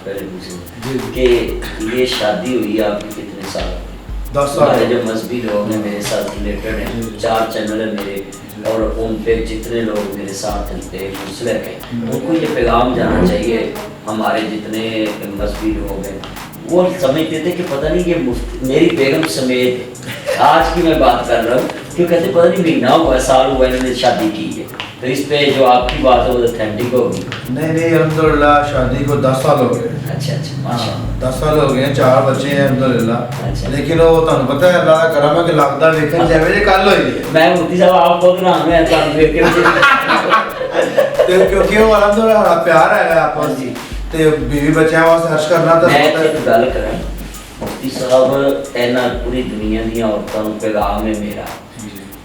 पहले पूछूँ कि ये शादी हुई आपकी कितने साल? 10 साल। हमारे जो मजहबी लोग हैं मेरे साथ रिलेटेड हैं, 4 चैनल है मेरे, और उन पे जितने लोग मेरे साथ चलते हैं मुस्लिम हैं, उनको ये पैगाम जाना चाहिए, हमारे जितने मजहबी लोग हैं वो समझते थे कि पता नहीं ये मेरी बेगम समेत आज की मैं बात कर रहा हूँ, क्यों कहते पता नहीं महीना हुआ साल हुआ इन्होंने शादी की है। तो इस पे जो आपकी बात है वो ऑथेंटिक होगी? नहीं अल्हम्दुलिल्लाह शादी को 10 साल हो गए। अच्छा माशाअल्लाह 10 साल हो गए हैं, 4 बच्चे हैं अल्हम्दुलिल्लाह। अच्छा। लेकिन वो ਤੁਹਾਨੂੰ ਪਤਾ ਹੈ ਅੱਲਾਹ ਦਾ ਕਰਮ ਹੈ ਕਿ ਲੱਗਦਾ ਵੇਖਣ ਜਿਵੇਂ ਜੇ ਕੱਲ ਹੋਈ ਹੈ। मैं मुफ्ती साहब आप खुद ना मैं ਤੁਹਾਨੂੰ ਦੇਖ ਕੇ ਤੇ ਕਿਉਂਕਿ ਉਹ ਅਲਹਮਦੁਲਿल्लाह ਬੜਾ ਪਿਆਰ ਹੈਗਾ ਆਪਸ ਜੀ। ਤੇ ਬੀਵੀ ਬੱਚਿਆਂ ਵਾਸਤੇ ਹਰਸ਼ ਕਰਨਾ ਤਾਂ ਮੈਂ ਇੱਕ ਗੱਲ ਕਰਾਂ, ਮੁਫਤੀ ਸਾਹਿਬ ਇਹਨਾਂ ਪੂਰੀ ਦੁਨੀਆ ਦੀਆਂ ਔਰਤਾਂ ਨੂੰ ਪੈਗਾਮ ਹੈ ਮੇਰਾ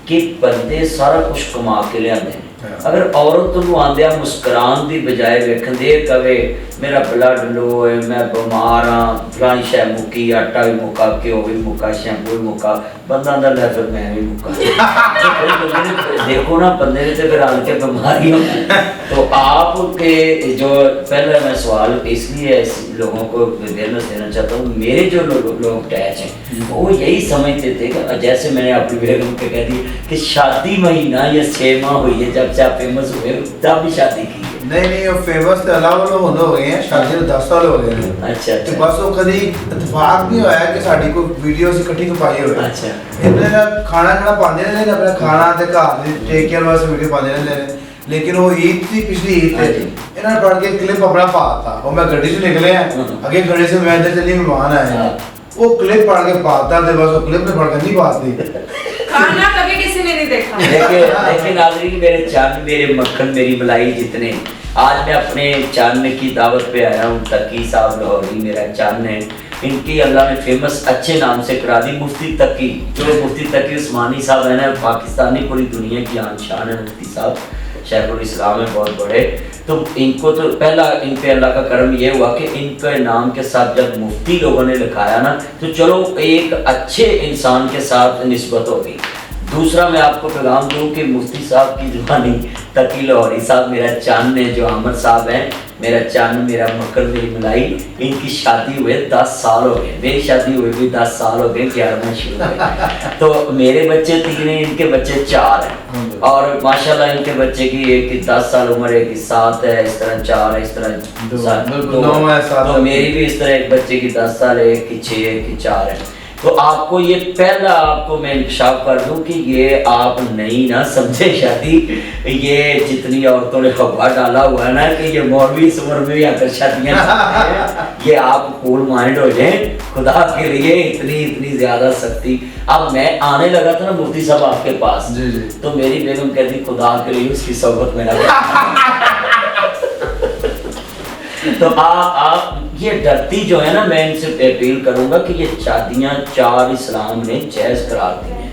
ਕਿ ਬੰਦੇ ਸਾਰਾ ਕੁਝ ਕਮਾ ਕੇ ਲਿਆਉਂਦੇ ਨੇ, ਅਗਰ ਔਰਤ ਨੂੰ ਆਂਦਿਆਂ ਮੁਸਕਰਾਉਣ ਦੀ ਬਜਾਏ ਵੇਖਣ ਦੇ ਕਵੇ ਮੇਰਾ ਬਲੱਡ ਲੋ ਹੈ, ਮੈਂ ਬਿਮਾਰ ਹਾਂ, ਫਲਾਣੀ ਸ਼ੈ ਮੁੱਕੀ, ਆਟਾ ਵੀ ਮੁੱਕਾ, ਘਿਓ ਵੀ ਮੁੱਕਾ, ਸ਼ੈਂਪੂ ਵੀ ਮੁੱਕਾ, ਬੰਦਾ ਦਾ ਲੈ ਫਿਰ मैं भी मुक्का। देखो ना बंदे ने तो फिर हाल के बीमारी हो। तो आपके जो पहले मैं सवाल इसलिए लोगों को अवेयरनेस देना चाहता हूँ, मेरे जो लोग अटैच हैं वो यही समझते थे कि जैसे मैंने अपनी बेगम के कह दी कि शादी महीना या 6 माह हुई है जब से आप फेमस हुए तब भी शादी की है। नहीं वो फेमस तो अलावा लोग हो गए हैं, शादी को 10 साल हो गए हैं। अच्छा तो बस वो कभी इत्तेफाक नहीं होया कि साड़ी को वीडियो से इकट्ठी पाई हो। अच्छा इन्होंने खाना खाना पाते रहते अपना खाना ते घर दी टेक केयर वास्ते वीडियो पाते रहते, लेकिन वो ईद थी पिछली ईद थे इन्होंने पढ़ के क्लिप अपना पाता और मैं गड्डी से निकले हैं आगे गड्डी से मैं इधर चली मेहमान आए वो क्लिप पढ़ के पाता थे, बस वो क्लिप में पढ़ के नहीं पाती। खाना कभी किसी ने नहीं देखा। लेकिन नाज़रीन मेरे चांद मेरे मक्खन मेरी मलाई जितने, आज मैं अपने चांद की दावत पे आया हूँ, तकी साहब लाहौरी मेरा चांद है, इनकी अल्लाह ने फेमस अच्छे नाम से करा दी मुफ्ती तकी। जो मुफ्ती तकी उस्मानी साहब है ना, पाकिस्तानी पूरी दुनिया की आन शान है मुफ्ती साहब, शेखुल इस्लाम है बहुत बड़े। तो इनको तो पहला इन पे अल्लाह का करम ये हुआ कि इनके नाम के साथ जब मुफ्ती लोगों ने लिखाया ना तो चलो एक अच्छे इंसान के साथ निस्बत हो गई। दूसरा मैं आपको पैगाम दूं कि मुफ्ती साहब की जुबानी तकी लाहौरी साहब मेरा चांद है, जो अहमद साहब हैं मेरा चांद मेरा मक्खन मेरी मलाई, इनकी शादी हुए 10 साल हो गए, मेरी शादी हुए भी 10 साल हो गए, 11वां शुरू हो गया। तो मेरे बच्चे 3 हैं, इनके बच्चे 4 हैं और माशाल्लाह इनके बच्चे की एक की 10 साल उम्र, एक की 7 है, इस तरह 4 है, इस तरह 9 है। तो मेरी भी इस तरह एक बच्चे की 10 साल है, एक की 6 एक की 4 है। तो आपको ये पहला आपको मैं इंकशाफ कर दूं कि ये आप नहीं ना समझे शादी, ये जितनी औरतों ने खबर डाला हुआ है ना कि ये मौलवी इस उम्र में भी आकर शादियां ये आप कूल माइंड हो जाए खुदा के लिए, इतनी ज्यादा सख्ती। अब मैं आने लगा था ना मुफ्ती साहब आपके पास जी। तो मेरी बेगम कहती खुदा के लिए उसकी सोबत में ना तो आप ये डरती जो है ना, मैं इनसे अपील करूंगा कि ये शादियां 4 इस्लाम ने जायज़ करार दी हैं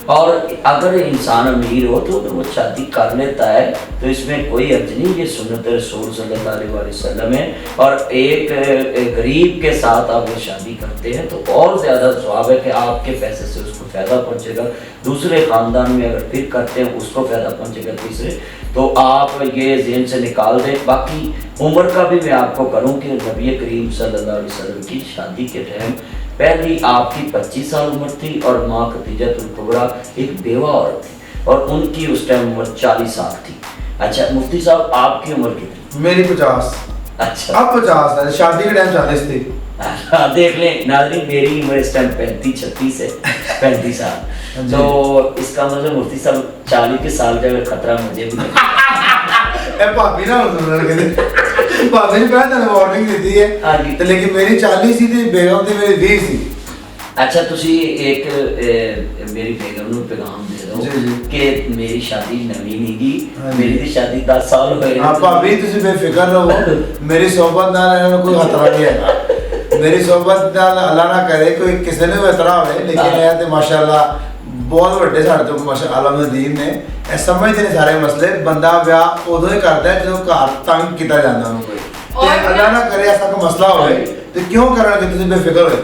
और अगर इंसान अमीर हो तो अगर वो शादी कर लेता है तो इसमें कोई अर्ज नहीं, ये सुन्नत रसूल सल्लल्लाहु अलैहि वसल्लम है। और एक गरीब के साथ आप वो शादी करते हैं तो और ज़्यादा सवाब है कि आपके पैसे से उसको फ़ायदा पहुँचेगा, दूसरे ख़ानदान में अगर फिर करते हैं उसको फ़ायदा पहुँचेगा तीसरे। तो आप ये ज़हन से निकाल दें। बाकी उम्र का भी मैं आपको करूं कि नबी करीम सल्लल्लाहु अलैहि वसल्लम की शादी के टाइम पहली आपकी 25 साल उम्र थी और माँ खदीजतुल कुबरा एक बेवा औरत थी और उनकी उस टाइम उम्र 40 साल थी। अच्छा मुफ्ती साहब आपकी उम्र कितनी? मेरी 50। अच्छा अब 50 है, शादी के टाइम 40 थी। देख लें नाज़रीन मेरी उम्र इस टाइम 35-36 है, 35 साल। तो इसका मतलब मुफ्ती साहब 40 के साल का खतरा मुझे भी ए भाभी ना भाभी ने पहले तो वार्निंग दी है हाँ जी। तो लेकिन मेरी 40 सी थी, बेगम थी मेरी 20 सी। अच्छा तुसी एक मेरी बेगम ਨੂੰ पैगाम दे दो कि मेरी शादी नवी नहीं गी, मेरी दी शादी 10 साल हो गए। हां भाभी तुसी बेफिक्र रहो, मेरी सोबत नाल रहने कोई खतरा नहीं है। मेरी सोबत नाल अल्लाह ना करे कोई किसी ने भी खतरा होवे, लेकिन ये ते माशाल्लाह बहुत बड़े साढ़े तो माशाल्लाह आलमदीन ने ए समझते ने सारे मसले। बंदा ब्याह उदों ही करता है जो घर तंग किया जाता है कोई, और अल्लाह ना करे ऐसा कोई मसला होवे ਤੇ ਕਿਉਂ ਕਰਨਾ ਕਿ ਤੁਸੀਂ ਬੇਫਿਕਰ ਹੋਏ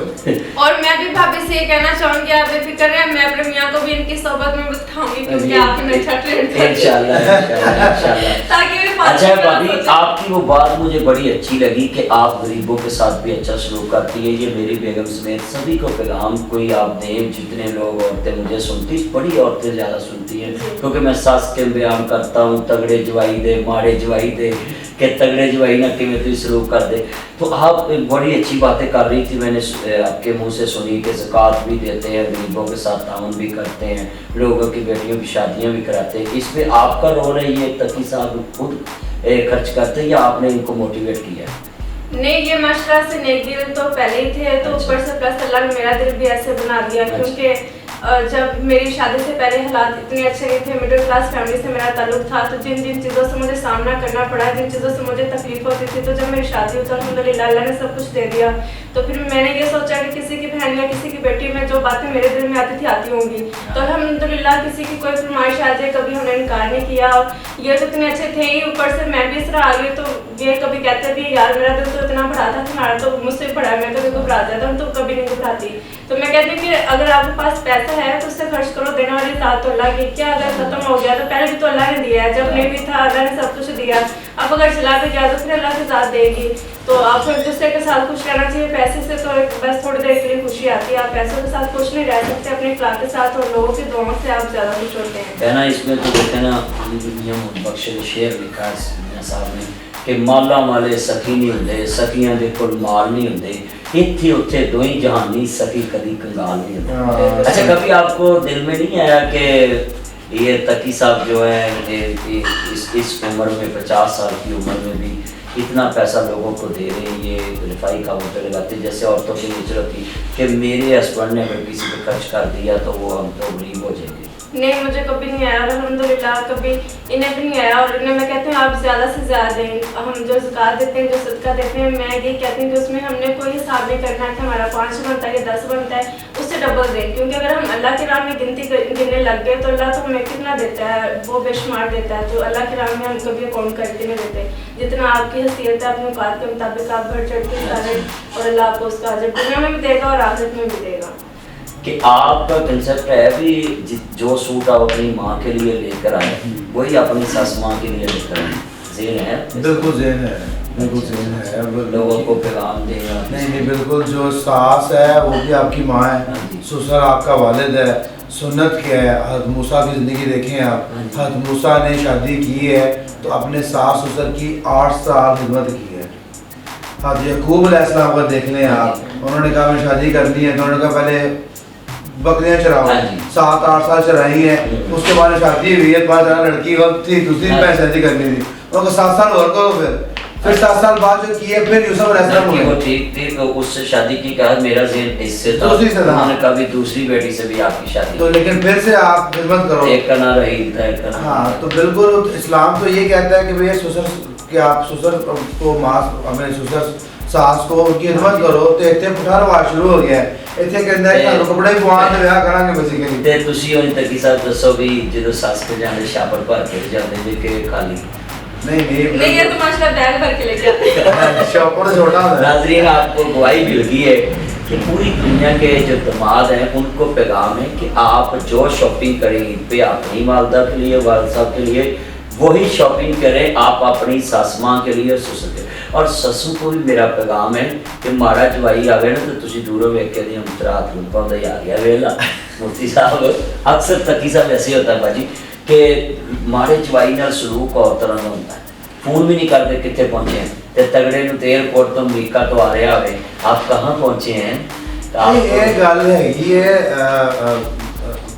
और मैं भी भाभी से ये कहना चाहूंगी, आप बेफिक्र रहें, मैं अपने मियाँ को भी इनकी सोबत में बिठाऊंगी क्योंकि आप ही मेरे छठ इंशाल्लाह इंशाल्लाह। ताकि मेरे अच्छा भाभी, आपकी वो बात मुझे बड़ी अच्छी लगी कि आप गरीबों के साथ भी अच्छा सलूक करती है। ये मेरी बेगम समेत सभी को पैगाम कोई आप दें, जितने लोग औरतें मुझे सुनती, बड़ी औरतें ज़्यादा सुनती हैं क्योंकि मैं सास के बयान करता हूँ, तगड़े जवाई दे माड़े जवाई दे कि तगड़े जवाई ना कि मैं सलूक कर दे। तो आप बड़ी अच्छी बातें कर रही थी, मैंने आपके मुंह से सुनी कि ज़कात भी देते हैं, गरीबों के साथ ताउन भी करते हैं, लोगों की बेटियों की शादियाँ भी कराते हैं। इसमें आपका रोल है, ये तकी साहब खुद खर्च करते हैं या आपने इनको मोटिवेट किया? नहीं, ये माशाल्लाह से नेक दिल तो पहले ही थे, तो ऊपर से प्लस अल्लाह ने मेरा दिल भी ऐसे बना दिया क्योंकि जब मेरी शादी से पहले हालात इतने अच्छे नहीं थे, मिडिल क्लास फैमिली से मेरा ताल्लुक था, तो जिन जिन चीज़ों से मुझे सामना करना पड़ा, जिन चीज़ों से मुझे तकलीफ होती थी, तो जब मेरी शादी हुई तो अल्हम्दुलिल्लाह अल्लाह ने सब कुछ दे दिया। तो फिर मैंने ये सोचा कि किसी की बहन या किसी की बेटी में जो बातें मेरे दिल में आती थी आती होंगी, तो अल्हम्दुलिल्लाह किसी की कोई फरमाइश आ जाए कभी हमने इनकार नहीं किया। और ये तो इतने अच्छे थे ही, ऊपर से मैं भी इस तरह आ गई, तो ये कभी कहते भी यार मेरा दिल तो इतना बड़ा था, तुम्हारा तो मुझसे बड़ा है, मैं कभी घबरा जाता हूँ, तो कभी नहीं घबराती। तो मैं कहती हूँ कि अगर आपके पास पैसा है तो उससे खर्च करो, देने वाली ज़ात तो अल्लाह की, क्या अगर खत्म हो गया तो पहले भी तो अल्लाह ने दिया है, जब नहीं भी था अल्लाह ने सब कुछ दिया, अब अगर चला भी गया तो फिर अल्लाह की ज़ात देगी। तो आप एक दूसरे के साथ खुश रहना चाहिए। पैसे से तो बस थोड़ी देर के लिए खुशी आती है, आप पैसों के साथ खुश नहीं रह सकते, अपने इखलाक के साथ और लोगों की दुआओं से आप ज़्यादा खुश होते हैं। कहना इसमें तो देखे ना, मियां मोहम्मद बख्श ने शेर लिखा है मियां साहब ने कि माला वाले सखी नहीं होंदे, सखियां दे कोल माल नहीं होंदे, इत्थे उत्थे दोई जहानी सखी कदी कंगाल नहीं होंदे। अच्छा, कभी आपको दिल में नहीं आया कि ये तकी साहब जो है इस उम्र में 50 साल की उम्र में भी इतना पैसा लोगों को दे रहे हैं, ये रिफाई कामों पे लगाते, जैसे औरतों की नेचर होती कि मेरे हस्बैंड ने अगर किसी पे खर्च कर दिया तो वो हम तो गरीब हो जाएंगे? नहीं, मुझे कभी नहीं आया, अल्हम्दुलिल्लाह कभी इन्हें भी नहीं आया। और इन्हें मैं कहती हूँ आप ज़्यादा से ज़्यादा दें, हम जो ज़कात देते हैं, जो सदका देते हैं, मैं ये कहती हूँ कि उसमें हमने कोई हिसाब नहीं करना है कि हमारा 5 बनता है या 10 बनता है, उससे डबल दें, क्योंकि अगर हम अल्लाह की राह में गिनने लग गए तो अल्लाह तो हमें कितना देता है, वो बेशुमार देता है, तो अल्लाह की राह में हम कभी अकाउंट करके नहीं देते। जितना आपकी हैसियत है अपने औकात के मुताबिक आप बढ़ चढ़ के करें और अल्लाह आपको उसका अजर दुनिया में भी देगा और आखिरत में भी देगा। कि आपका कंसेप्ट है भी जो सूट आप अपनी माँ के लिए लेकर आए वही अपनी सास माँ के लिए लेकर आए, ज़हन है? बिल्कुल ज़हन है, बिल्कुल ज़हन है। लोगों को पैगाम देना नहीं, बिल्कुल। जो सास है वो भी आपकी माँ है, ससुर आपका वालिद है। सुन्नत क्या है, हज़रत मूसा की ज़िंदगी देखें आप, हज़रत मूसा ने शादी की है तो अपने सास ससुर की 8 साल खिदमत की है। हज़रत यकूब अलैहिस्सलाम को देख लें आप, उन्होंने कहा मैं शादी करनी है तो उन्होंने कहा पहले बकरियां चराओ, 7-8 साल चराई है, उसके बाद शादी हुई है, बाद लड़की वक्त थी, दूसरी में शादी करनी थी, उनको 7 साल और करो, फिर 7 साल बाद जो किए फिर यूसुफ अलैहिस्सलाम हुए। वो ठीक थी तो उससे शादी की कहा, मेरा ज़हन इससे था, दूसरी से था, उन्होंने कभी दूसरी बेटी से भी आपकी शादी तो लेकिन फिर से आप खिदमत करो, एक का ना रही था, एक का ना। हाँ, तो बिल्कुल इस्लाम तो ये कहता है कि भैया ससुर कि आप ससुर को माँ अपने ससुर सास को उनकी खिदमत करो, तो इतने पुठा रवाज शुरू हो गया है। ਇੱਥੇ ਕਹਿੰਦਾ ਹੈ ਕਿ ਕਪੜੇ ਪਵਾਉਣ ਤੇ ਵਿਆਹ ਕਰਾਂਗੇ ਬੇਸਿਕਲੀ। ਤੇ ਤੁਸੀਂ ਹੁਣ ਤੱਕ ਸਾਹਿਬ ਦੱਸੋ ਵੀ ਜਦੋਂ ਸੱਸ ਕੇ ਜਾਂਦੇ ਸ਼ਾਪਰ ਭਰ ਕੇ ਜਾਂਦੇ ਜੇ ਕਿ ਖਾਲੀ नहीं, ये तो माशाल्लाह बैग भर के लेके आते हैं। शॉपर छोटा होता है। नाज़रीन, आपको गवाही मिल गई है कि पूरी दुनिया के जो दामाद हैं उनको पैगाम है कि आप जो शॉपिंग करें ईद पे अपनी वालदा के लिए, वालिद साहब के लिए, वही शॉपिंग करें आप अपनी सास माँ के लिए, ससुर के। और ससु को भी मेरा पैगाम है कि माड़ा जवाई आवे ना तो तुसी दूरों वेख के दी हम रात ਨੂੰ ਪਾਉਂਦਾ ਹੀ ਆ ਗਿਆ ਵੇਲਾ। मुफ्ती साहब अक्सर तकी साहब ऐसे होता है भाजी कि माड़े जवाई नाल सलूक और तरह का होता है, फोन भी नहीं करते कितने पहुंचे हैं, ते तगड़े नु तो एयरपोर्ट तो अमरीका तो आ रहा है, आप कहाँ पहुंचे हैं? ये गल हैगी है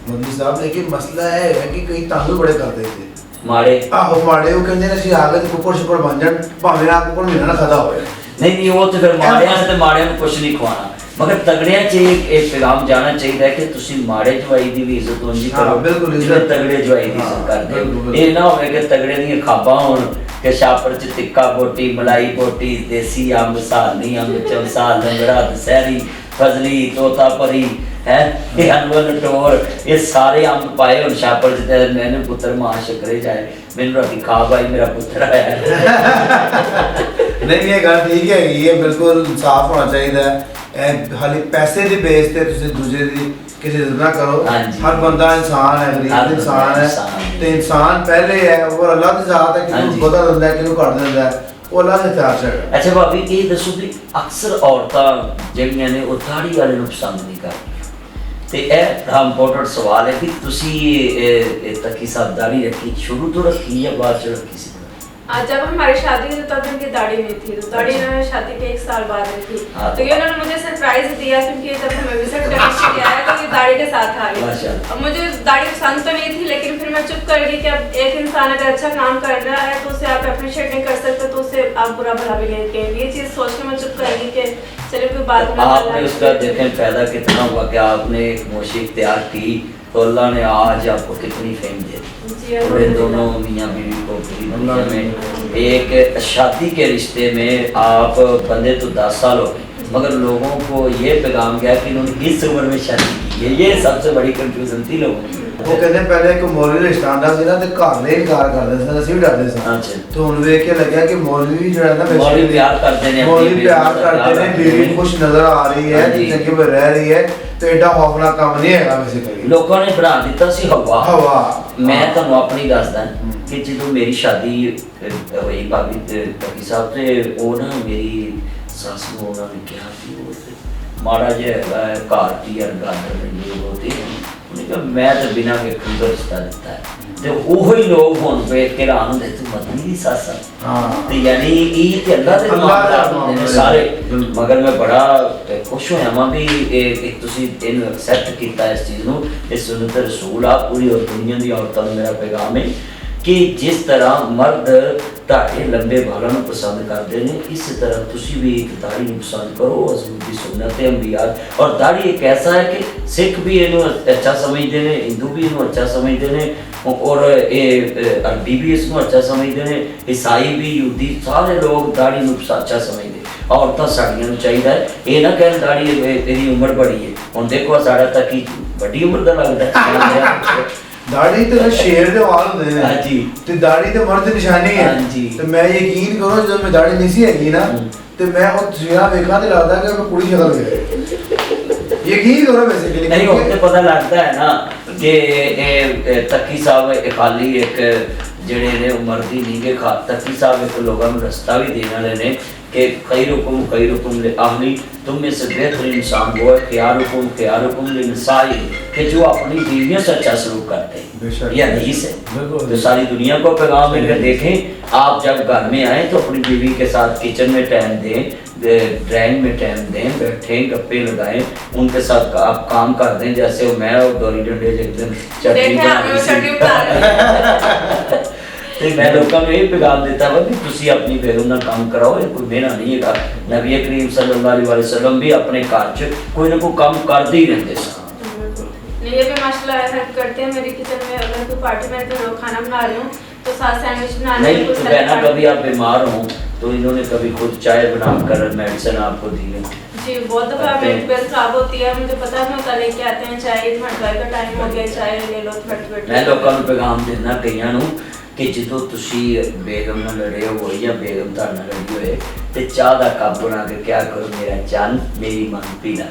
मुफ्ती साहब, लेकिन मसला है कि कई तंग बड़े करते थे माड़े। आहो माड़े वो कहंदे ने सी आ गए कुकुड़ शुकुड़ बन जान भावें आप कुकुड़ महीना ना खादा होवे। नहीं वो तो फिर माड़ियां ते माड़ियां नु कुछ नहीं खवाना, मगर तगड़ियां च एक पैगाम जाना चाहिए कि तुसी माड़े जवाई दी भी इज्जत उंजी करो, बिल्कुल जिवें तगड़े जवाई दी इज्जत करदे। ये ना होवे कि तगड़े दी खाबा होण कि शापर च टिक्का बोटी, मलाई बोटी, देसी अंब, सालनी अंब, चमसा, लंगड़ा, दशहरी, फजली, तोता परी, है ये अनवर टोर ये सारे अंब पाए और छापर च मैंने पुत्र मां शकरे जाए मैंने राती खा भाई मेरा पुत्र आया नहीं ये गल ठीक है ये बिल्कुल साफ होना चाहिए हाली पैसे दे बेस ते तुसी दूजे दी किसी इज्जत ना करो हर बंदा इंसान है गरीब इंसान है ते इंसान पहले है और अल्लाह दी जात है कि बदल दिंदा है कि घट दिंदा है ਉਹ ਅੱਲਾਹ ਦੇ ਇਖਤਿਆਰ 'ਚ ਹੈਗਾ। ਅੱਛਾ ਭਾਬੀ ਇਹ ਦੱਸੋ ਵੀ ਅਕਸਰ ਔਰਤਾਂ ਜਿਹੜੀਆਂ ਨੇ ਉਹ ਦਾੜੀ ਵਾਲੇ ਨੂੰ ਪਸੰਦ ਨਹੀਂ ਕਰਦੀਆਂ ਤੇ ਇਹ ਇੰਪੋਰਟੈਂਟ ਸਵਾਲ ਹੈ ਕਿ ਤੁਸੀਂ ਤੱਕੀ ਸਾਹਿਬ ਦਾੜੀ ਰੱਖੀ ਸ਼ੁਰੂ ਤੋਂ ਰੱਖੀ ਜਾਂ ਬਾਅਦ 'ਚ ਰੱਖੀ ਸੀ? जब हमारी शादी हुई तब इनकी दाढ़ी नहीं थी तो दाढ़ी इन्होंने शादी के 1 साल बाद रखी तो ये उन्होंने मुझे सरप्राइज दिया क्योंकि जब हमें विजिट करने के लिए आया तो ये दाढ़ी के साथ आ गई। अब मुझे दाढ़ी पसंद तो नहीं थी लेकिन फिर मैं चुप कर गई कि अब एक इंसान अगर अच्छा काम कर रहा है तो उसे आप अप्रिशिएट नहीं कर सकते तो उसे आप बुरा भला भी नहीं कहेंगे। ये चीज़ सोच के मैं चुप कर गई कि चलिए कोई बात नहीं। आपने उसका देखें फायदा कितना हुआ कि आपने एक मोशी इख्तियार की तो अल्लाह ने आज आपको कितनी फेम दे दी और इन दोनों मियाँ बीवी को पूरी दुनिया में एक शादी के रिश्ते में आप बंदे तो 10 साल हो गए मगर लोगों को ये पैगाम गया कि इन्होंने इस उम्र में शादी की है ये सबसे बड़ी कंफ्यूजन थी लोगों की। ਉਹ ਕਹਿੰਦੇ ਪਹਿਲੇ ਇੱਕ ਮੌਲਵੀ ਦਾ ਰਿਸ਼ਤਾ ਆਂਦਾ ਸੀ ਨਾ ਤੇ ਘਰ ਦੇ ਇਨਕਾਰ ਕਰਦੇ ਸਨ ਅਸੀਂ ਵੀ ਡਰਦੇ ਸਾਂ ਤੇ ਹੁਣ ਵੇਖ ਕੇ ਲੱਗਿਆ ਕਿ ਮੌਲਵੀ ਵੀ ਜਿਹੜਾ ਨਾ ਮੌਲਵੀ ਪਿਆਰ ਕਰਦੇ ਨੇ ਮੌਲਵੀ ਪਿਆਰ ਕਰਦੇ ਨੇ ਬੀਵੀ ਖੁਸ਼ ਨਜ਼ਰ ਆ ਰਹੀ ਹੈ ਚੰਗੀ ਬਣ ਰਹਿ ਰਹੀ ਹੈ ਤੇ ਐਡਾ ਹੌਫਨਾਕ ਕੰਮ ਨਹੀਂ ਹੈਗਾ ਬੇਸਿਕਲੀ ਲੋਕਾਂ ਨੇ ਬਣਾ ਦਿੱਤਾ ਸੀ ਹਵਾ ਮੈਂ ਤੁਹਾਨੂੰ ਆਪਣੀ ਦੱਸਦਾ ਕਿ ਜਦੋਂ ਮੇਰੀ ਸ਼ਾਦੀ ਹੋਈ ਭਾਬੀ ਤਕੀ ਸਾਹਿਬ ਤੇ ਉਹ ਨਾ ਮੇਰੀ ਸੱਸ ਨੂੰ ਉਹਨਾਂ ਨੇ ਕਿਹਾ ਕਿ ਉਹ ਮਾੜਾ ਜਿਹਾ ਘਰ ਦੀ ਅਰਗਾਦਰ ਨਹੀਂ ਹੋਤੀ मैं तो बिना वेखण तो रिश्ता दिता है ते ओही लोग हुण वेख के हैरान होंदे तू मदनी दी सस ते यानी ये ते अल्लाह दे मामलात होंदे ने सारे मगर मैं बड़ा खुश होया मां भी एक तुसी इन एक्सेप्ट कीता इस चीज नु इस सुन्नत रसूल आ पूरी और दुनिया दी औरतां नूं मेरा पैगाम है कि जिस तरह मर्द ढाटे लंबे बालों को पसंद करते हैं इस तरह तुसी भी एक दाढ़ी को पसंद करो हज़ूर की सुन्नत अंबिया और दाढ़ी एक ऐसा है कि सिख भी इन्हू अच्छा समझते हैं हिंदू भी इन्हू अच्छा समझते हैं और अरबी भी इसको अच्छा समझते हैं ईसाई भी यहूदी सारे लोग दाढ़ी को अच्छा समझते औरतां साड़ियां नूं चाहिए ये ना कहन दाढ़ी तेरी उम्र बड़ी है हुण देखो साड़ा तक ही बड़ी उम्र का लगता है दाढ़ी तो शेर दे वाल होंदे ने जी ते दाढ़ी ते मर्द दी निशानी है ते मैं यकीन करो जब मैं दाढ़ी नहीं सी हैगी ना ते मैं ओ तस्वीरां देखा ते लगदा कि मैं कुड़ी शक्ल है यकीन करो बेसिकली नहीं होते पता लगता है ना कि तकी साहब खाली एक जेड़े ने मर्दी नहीं के तकी साहब एक लोगों को रास्ता भी देने वाले ने कि खैरुकुम ले अहली तुम में से बेहतरीन इंसान वो है खियारुकुम ले निसाई कि जो अपनी बीवियों से अच्छा सलूक करते हैं ये हदीस है तो सारी दुनिया को पैगाम मिलकर देखें आप जब घर में आए तो अपनी बीवी के साथ किचन में टाइम दें ड्राइंग में टाइम दें बैठें गप्पे लगाएं उनके साथ आप काम कर दें जैसे मैं और डोरी डंडे एकदम चटनी तो मैं लोगों को यही पैगाम देता हुआ कि तुसी अपनी बेगम नाल काम कराओ ये कोई मेहना नहीं है नबी करीम सल्लल्लाहु अलैहि वसल्लम भी अपने घर च कोई ना कोई काम करते ही रहते सन ये भी माशाल्लाह हेल्प करते हैं मेरी किचन में अगर कोई पार्टी में तो खाना बना रही हूँ तो साथ सैंडविच बना रही हूँ नहीं बहना कभी आप बीमार हो तो इन्होंने कभी खुद चाय बनाकर मेडिसिन आपको दी है जी बहुत दफ़ा मेरी तबीयत खराब होती है मुझे पता नहीं होता लेके आते हैं चाय दवाई का टाइम हो गया चाय ले लो फट मैं लोगों को पैगाम देना कईयां नूं कि जो तुसी बेगम नाल लड़े हो या बेगम ताड़ नाल लड़ी होए ते चाह दा कप बना के क्या करो मेरा चन मेरी मन पीना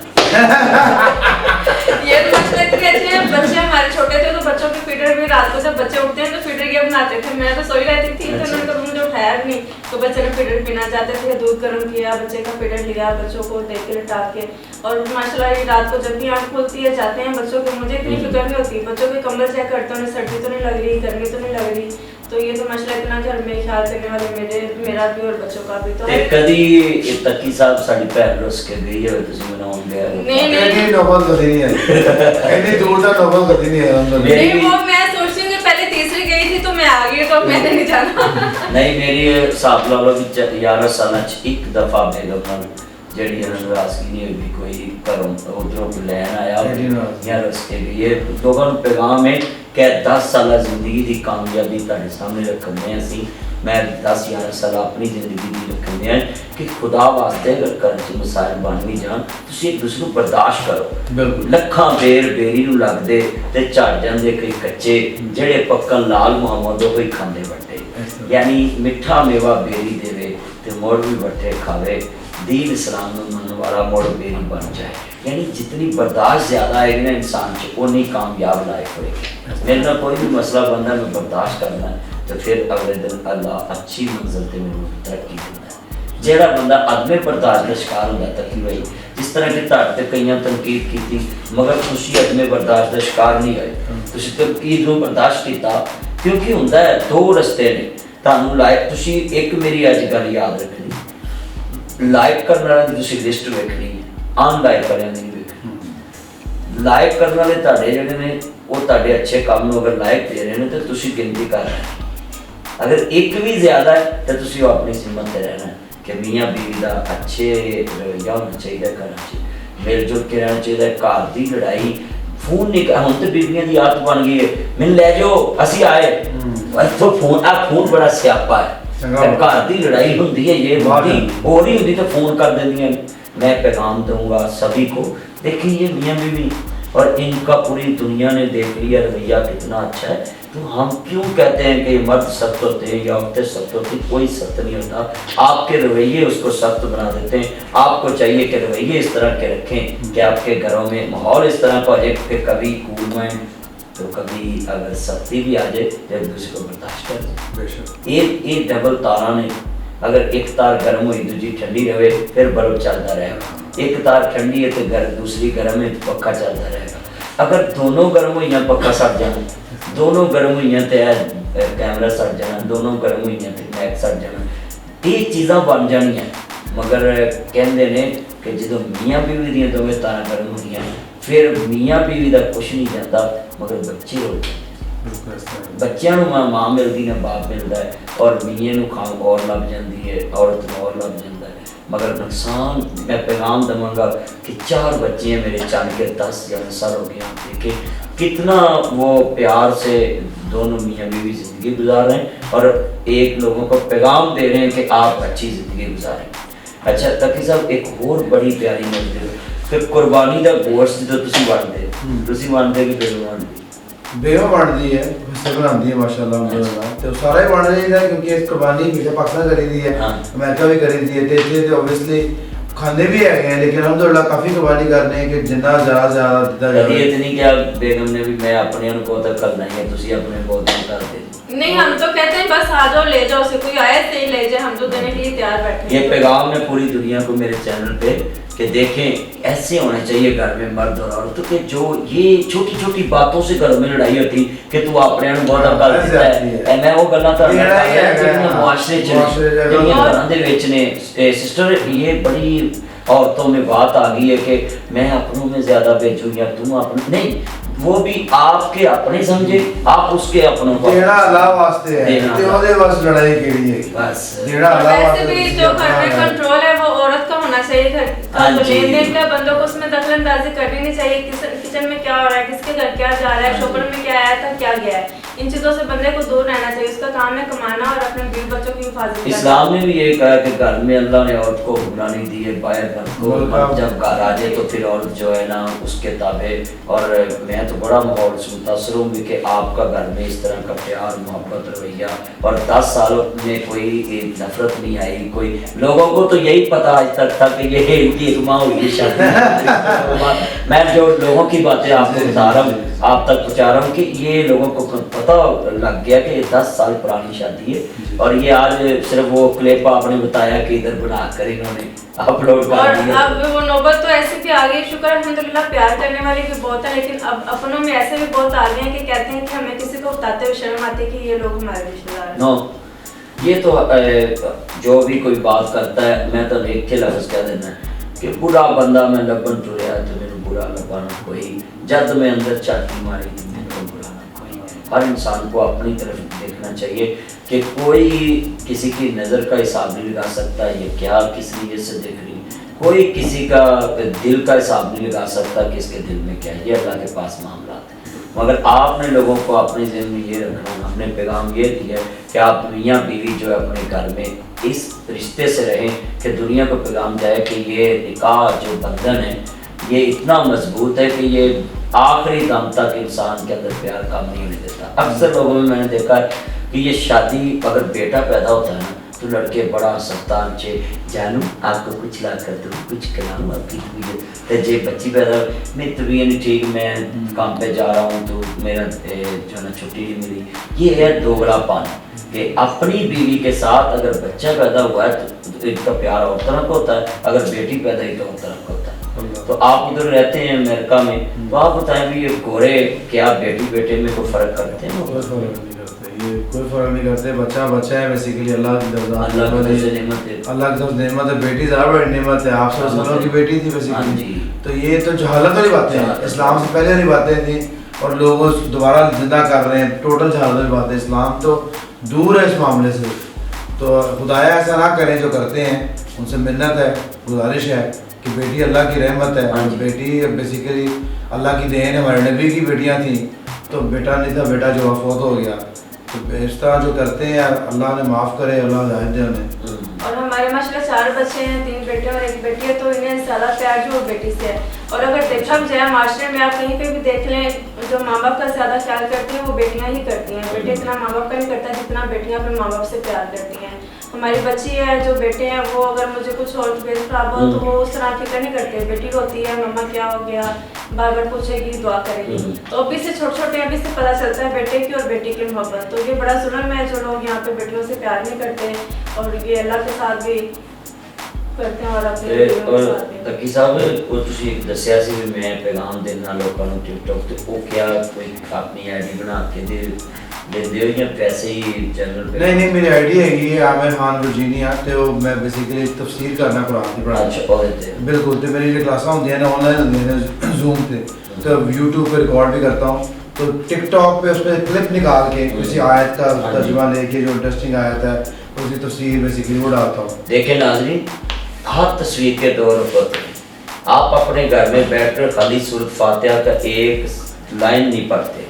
ये तो मसले इतने अच्छे हैं बच्चे हमारे छोटे थे तो बच्चों के फीडर भी रात को जब बच्चे उठते हैं तो फीडर ये बनाते थे मैं तो सोई रहती थी तो उन्होंने कभी मुझे उठाया भी नहीं तो बच्चे ने फीडर पीना चाहते थे दूध गर्म किया बच्चे का फीडर लिया बच्चों को देख के लिटा के और माशाल्लाह ये रात को जब भी आँख खुलती है जाते हैं बच्चों को मुझे इतनी फिक्र नहीं होती बच्चों के कमर चेक करते हैं उन्हें सर्दी तो नहीं लग रही गर्मी तो नहीं लग रही तो ये तो माशाल्लाह इतना घर में ख्याल करने वाले मेरा भी और बच्चों का भी तो ते कदी तकी साहब साडी भैन रुस के गई है तुसी मनाउन गए नहीं नौबत कभी नहीं है इतनी दूर तक नौबत कभी नहीं है नहीं वो मैं सोचती हूँ पहले तीसरी गई थी तो मैं आ गई तो मैंने नहीं जाना नहीं मेरी हिसाब ला लो 11 साल एक दफा बेगम नाल जेडी नाराजगी नहीं हुई कोई घरों उधरों लैन आया या रस्ते गई है लोगों को पैगाम है कि 10 साल जिंदगी की कामयाबी तुहाडे सामने रखने असीं मैं 10-11 साल अपनी जिंदगी की रखने کہ خدا واسطے اگر گھر چ مسائل بن بھی جان تسی ایک دوسرے کو برداشت کرو. بالکل لکھاں بیر بیری نو لگدے تے چڑ جاندے کئی کچے جڑے پکن لال محمد وہ کوئی کھاندے بٹے. یعنی میٹھا میوہ بیری دے تے مڑ بھی بٹے کھاوے. دین اسلام نو منن والا مڑ بیری بن جائے. یعنی جتنی برداشت زیادہ آئے گی نا انسان چ اونی کامیاب لائف ہوئے گی. میرے نال کوئی بھی مسئلہ بنتا ہے میں برداشت کرنا ہے تو پھر اگلے دن اللہ اچھی منزل تے میرے ترقی دینا ہے. جیڑا بندہ عدم برداشت کا شکار ہوتا ہے تقی بھائی جس طرح کہ تہاڈے تے کئیاں تنقید کیتی مگر تسی عدم برداشت کا شکار نہیں ہوئے. تسی تنقید نو برداشت کیتا کیونکہ ہوندا ہے دو رستے نے. تانوں لائک تسی ایک میری اج گل یاد رکھنی لائک کرنے والے کی تسی لسٹ ویکھنی ہے ان لائک کرنے نہیں ویکھنی. لائک کرنے والے تہاڈے جڑے نے وہ تہاڈے اچھے کام نو اگر لائک دے رہے ہیں تو تسی گنتی کر رہے ہیں. اگر ایک بھی زیادہ ہے تو تسی اپنی ذمت تے رہنا ہے کہ میاں بیوی دا اچھے رویہ ہونا چاہیے. کرنا چاہیے مل جل کے رہنا چاہیے. گھر دی لڑائی فون نہیں ہوں تو بیویاں دی عادت بن گئی ہے من لے جاؤ اسی آئے تو فون بڑا سیاپا ہے. گھر دی لڑائی ہوندی ہے یہ ہوندی ہو رہی ہوندی تو فون کر دیندی. میں پیغام دوں گا سبھی کو دیکھیں یہ میاں بیوی اور ان کا پوری دنیا نے دیکھ لیا رویہ کتنا اچھا ہے. تو ہم کیوں کہتے ہیں کہ مرد سخت ہوتے ہیں یا عورتیں سخت ہوتی؟ کوئی سخت نہیں ہوتا. آپ کے رویے اس کو سخت بنا دیتے ہیں. آپ کو چاہیے کہ رویے اس طرح کے رکھیں کہ آپ کے گھروں میں ماحول اس طرح کا ہو جائے کہ کبھی کول میں تو کبھی اگر سختی بھی آ جائے تو ایک دوسرے کو برداشت کر دیں. ایک ڈبل تارا نے اگر ایک تار گرم ہوئی دوسری ٹھنڈی رہے پھر بلب چلتا رہے گا. ایک تار ٹھنڈی ہے تو دوسری گرم ہے تو پکا چلتا رہے گا. اگر دونوں گرم ہوئی پکا سڑ جانا دونوں گرم ہوئی تو کیمرہ سڑ جانا دونوں گرم ہوئی تو میک سڑ جانا. یہ چیزاں بن جانی ہیں. مگر کہندے نے کہ جدو میاں بیوی دیاں دونوں تارا گرم ہوتی ہیں پھر میاں بیوی دا کچھ نہیں جاتا مگر بچے ہو جاتے. بچیاں ماں ملتی ہے باپ ملتا ہے اور میاں نو کھان اور لب جاتی ہے عورت نو اور لب جاتا ہے. مگر نقصان میں پیغام دوں گا کہ 4 بچے ہیں میرے چند کے 10 سال ہو گیا. دیکھیں کتنا وہ پیار سے دونوں میاں بیوی زندگی گزار رہے ہیں اور ایک لوگوں کو پیغام دے رہے ہیں کہ آپ اچھی زندگی گزاریں. اچھا تقی صاحب ایک اور بڑی پیاری منزل کہ قربانی دا گوشت جو تسی بنتے کہ بیوہ بنتی ہے حصے بناتی ہے ماشاءاللہ الحمدللہ تو سارا ہی بن رہی ہے کیونکہ اس قربانی ہمیشہ پاکستان کری دی ہے امریکہ بھی کری دی ہے. تے اوبویسلی کھانے بھی ہے لیکن الحمدللہ کافی قربانی کرنے ہیں کہ جنہ زیادہ دیتا جائے. یہ اتنی کیا بیگم نے بھی میں اپنے ان کو تک کرنا ہی ہے تسی اپنے بہت کر دیں. نہیں ہم تو کہتے ہیں بس آ جاؤ لے جاؤ اسے کوئی آئے سے ہی لے جائے ہم تو دینے کے لیے تیار بیٹھے. یہ پیغام ہے پوری دنیا کو میرے چینل پہ کہ دیکھیں ایسے ہونے چاہیے گھر میں مرد اور عورت کہ جو یہ چھوٹی چھوٹی باتوں سے گھر میں لڑائی ہوتی کہ تو اپنے انو بہت عقل دیتا ہے. میں وہ گلاں کرنا چاہتا معاشرے گھراں دے وچ نے سسٹر یہ بڑی عورتوں میں بات آ گئی ہے کہ میں اپنوں میں زیادہ بھیجوں یا تم اپنے نہیں وہ بھی آپ کے اپنے سمجھے آپ اس کے اپنوں کو دینا اللہ واسطے ہے تے اودے واسطے لڑائی کیڑی ہے بس دینا اللہ ویسے بھی جو گھر میں کنٹرول ہے وہ عورت کا ہونا چاہیے. گھر کا لین دین کا بندوں کو اس میں دخل اندازی کرنی نہیں چاہیے. کچن میں کیا ہو رہا ہے کس کے گھر کیا جا رہا ہے شوہر میں کیا آیا تھا کیا گیا ہے ان چیزوں سے بندے کو دور رہنا چاہیے. اس کا کام ہے کمانا اور اپنے بیوی بچوں کی حفاظت کرنا. اسلام نے بھی یہ کہا کہ گھر میں اللہ نے عورت کو حکمرانی دی ہے باہر گھر کو جب گھر آ جائے تو پھر عورت جو ہے نا اس کے تابع. اور میں تو بڑا ماحول سے متاثر ہوں بھی کہ آپ کا گھر میں اس طرح کا پیار محبت رویہ اور 10 سالوں میں کوئی نفرت نہیں آئی. کوئی لوگوں کو تو یہی پتا آج تک تھا کہ یہ ان کی اجماع ہوئی شادی. میں جو لوگوں کی باتیں آپ کو بتا رہا ہوں آپ تک پہنچا رہا ہوں کہ یہ لوگوں کو پتہ لگ گیا کہ 10 سال پرانی شادی ہے. اور یہ آج صرف وہ کلپ آپ نے بتایا کہ ادھر بنا کر انہوں نے اپلوڈ کر دیا. اور اب وہ نوبت تو ایسی بھی آ گئی شکر الحمدللہ پیار کرنے والے بھی بہت ہیں لیکن اب اپنوں میں ایسے بھی بہت آ گئے ہیں کہ کہتے ہیں کہ ہمیں کسی کو بتاتے ہوئے شرم آتی ہے کہ یہ لوگ ہمارے رشتے دار ہیں. نو یہ تو جو بھی کوئی بات کرتا ہے میں تو ایک کے لفظ کہہ دینا ہے کہ برا بندہ میں لبن ٹریا تو میرے برا لبانا کوئی جد میں اندر چاٹی ماری میرے کو برا نہ کوئی. ہر انسان کو اپنی طرف دیکھنا چاہیے کہ کوئی کسی کی نظر کا حساب نہیں لگا سکتا یہ کیا کس نیت سے دیکھ رہی. کوئی کسی کا دل کا حساب نہیں لگا سکتا کہ اس کے دل میں کیا ہے. یہ اللہ کے پاس معاملات ہیں. मगर आपने लोगों को अपने ज़हन में ये रखना, अपने पैगाम ये दिया कि आप मियाँ बीवी जो है अपने घर में इस रिश्ते से रहें कि दुनिया को पैगाम जाए कि ये निकाह जो बंधन है ये इतना मजबूत है कि ये आखिरी दम तक इंसान के अंदर प्यार कम नहीं होने देता। अक्सर लोगों में मैंने देखा है कि ये शादी अगर बेटा पैदा होता है ना तो लड़के बड़ा सस्तान चे जानू आपको कुछ ला कर दूँ, कुछ खिलाऊँ आपकी तबीयत, तो जे बच्ची पैदा मेरी तबीयत नहीं ठीक, मैं काम पे जा रहा हूँ तो मेरा जो ना छुट्टी नहीं मिली। ये है दोगलापन कि अपनी बीवी के साथ अगर बच्चा पैदा हुआ है तो इनका प्यार और तरह का होता है, अगर बेटी पैदा हुई तो और तरह का होता है। तो आप उधर रहते हैं अमेरिका में, तो आप बताएं भी ये गोरे क्या बेटी बेटे में कोई फ़र्क करते हैं? कोई फ़र्क नहीं करते, ये कोई फ़र्क नहीं करते। बच्चा बच्चा है बेसिकली, अल्लाह की तरफ अल्लाह की तरफ से नेमत है, अल्लाह की तरफ नेमत है। बेटी ज़्यादा बड़ी नेमत है, आप सब लोगों की बेटी थी बेसिकली। तो ये तो जहालत वाली बातें हैं, इस्लाम से पहले वाली बातें थी और लोग उस दोबारा जिंदा कर रहे हैं। टोटल जहालत वाली बातें, इस्लाम तो दूर है इस मामले से। तो खुदाया ऐसा ना करें जो करते हैं, उनसे मिन्नत है, गुजारिश है कि बेटी अल्लाह की रहमत है। बेटी बेसिकली अल्लाह की देन है, हमारे नबी की बेटियां थी, तो बेटा नहीं था, बेटा जो वफात हो गया। तो इस तरह जो करते हैं अल्लाह ने माफ़ करे, अल्लाह हिदायत दे उन्हें। और हमारे माशाल्लाह 4 बच्चे हैं, 3 बेटे और 1 बेटी है, तो इन्हें ज़्यादा प्यार जो बेटी से है। और अगर देखा भी जाए माशरे में, आप कहीं पे भी देख लें, जो माँ बाप का ज़्यादा ख्याल करती हैं वो बेटियाँ ही करती हैं। बेटे इतना माँ बाप का नहीं करता जितना बेटियाँ अपने माँ बाप से प्यार करती हैं। हमारी बच्ची है, जो बेटे हैं वो अगर मुझे कुछ और तबीयत खराब हो तो वो उस तरह फिक्र नहीं करते। बेटी रोती है, मम्मा क्या हो गया, बार बार पूछेगी, दुआ करेगी। तो अभी से छोटे छोटे अभी से पता चलता है बेटे की और बेटी की मोहब्बत। तो ये बड़ा जुल्म है जो लोग यहाँ पे बेटियों से प्यार नहीं करते, और ये अल्लाह के साथ भी करते हैं और अपने बेटियों के साथ भी। तकी साहब वो ਤੁਸੀਂ ਦੱਸਿਆ ਸੀ ਵੀ ਮੈਂ ਪੈਗਾਮ ਦੇਣਾ ਲੋਕਾਂ ਨੂੰ ਟਿਕਟੌਕ ਤੇ, ਉਹ ਕਿਆ ਕੋਈ ਆਪਣੀ ਆਈਡੀ ਬਣਾ ਕੇ देते हो या पैसे ही जनरल पे? नहीं मेरी आईडी है ये आमिर खान वर्जीनिया, तो मैं बेसिकली तफसीर करना कुरान की पढ़ा। अच्छा, और देते हैं बिल्कुल। तो मेरी जो क्लास होंगी है ना ऑनलाइन होंगी है जूम पे, तो यूट्यूब पे रिकॉर्ड भी करता हूँ, तो टिकटॉक पे उस पर क्लिप निकाल के किसी आयत का तर्जुमा लेके जो इंटरेस्टिंग आयत है उसकी तफसीर बेसिकली वो डालता हूँ। देखिए नाज़रीन, हर तस्वीर के 2 रुख होते हैं। आप अपने घर में बैठकर खाली सूरत फातिहा का एक लाइन नहीं पढ़ते।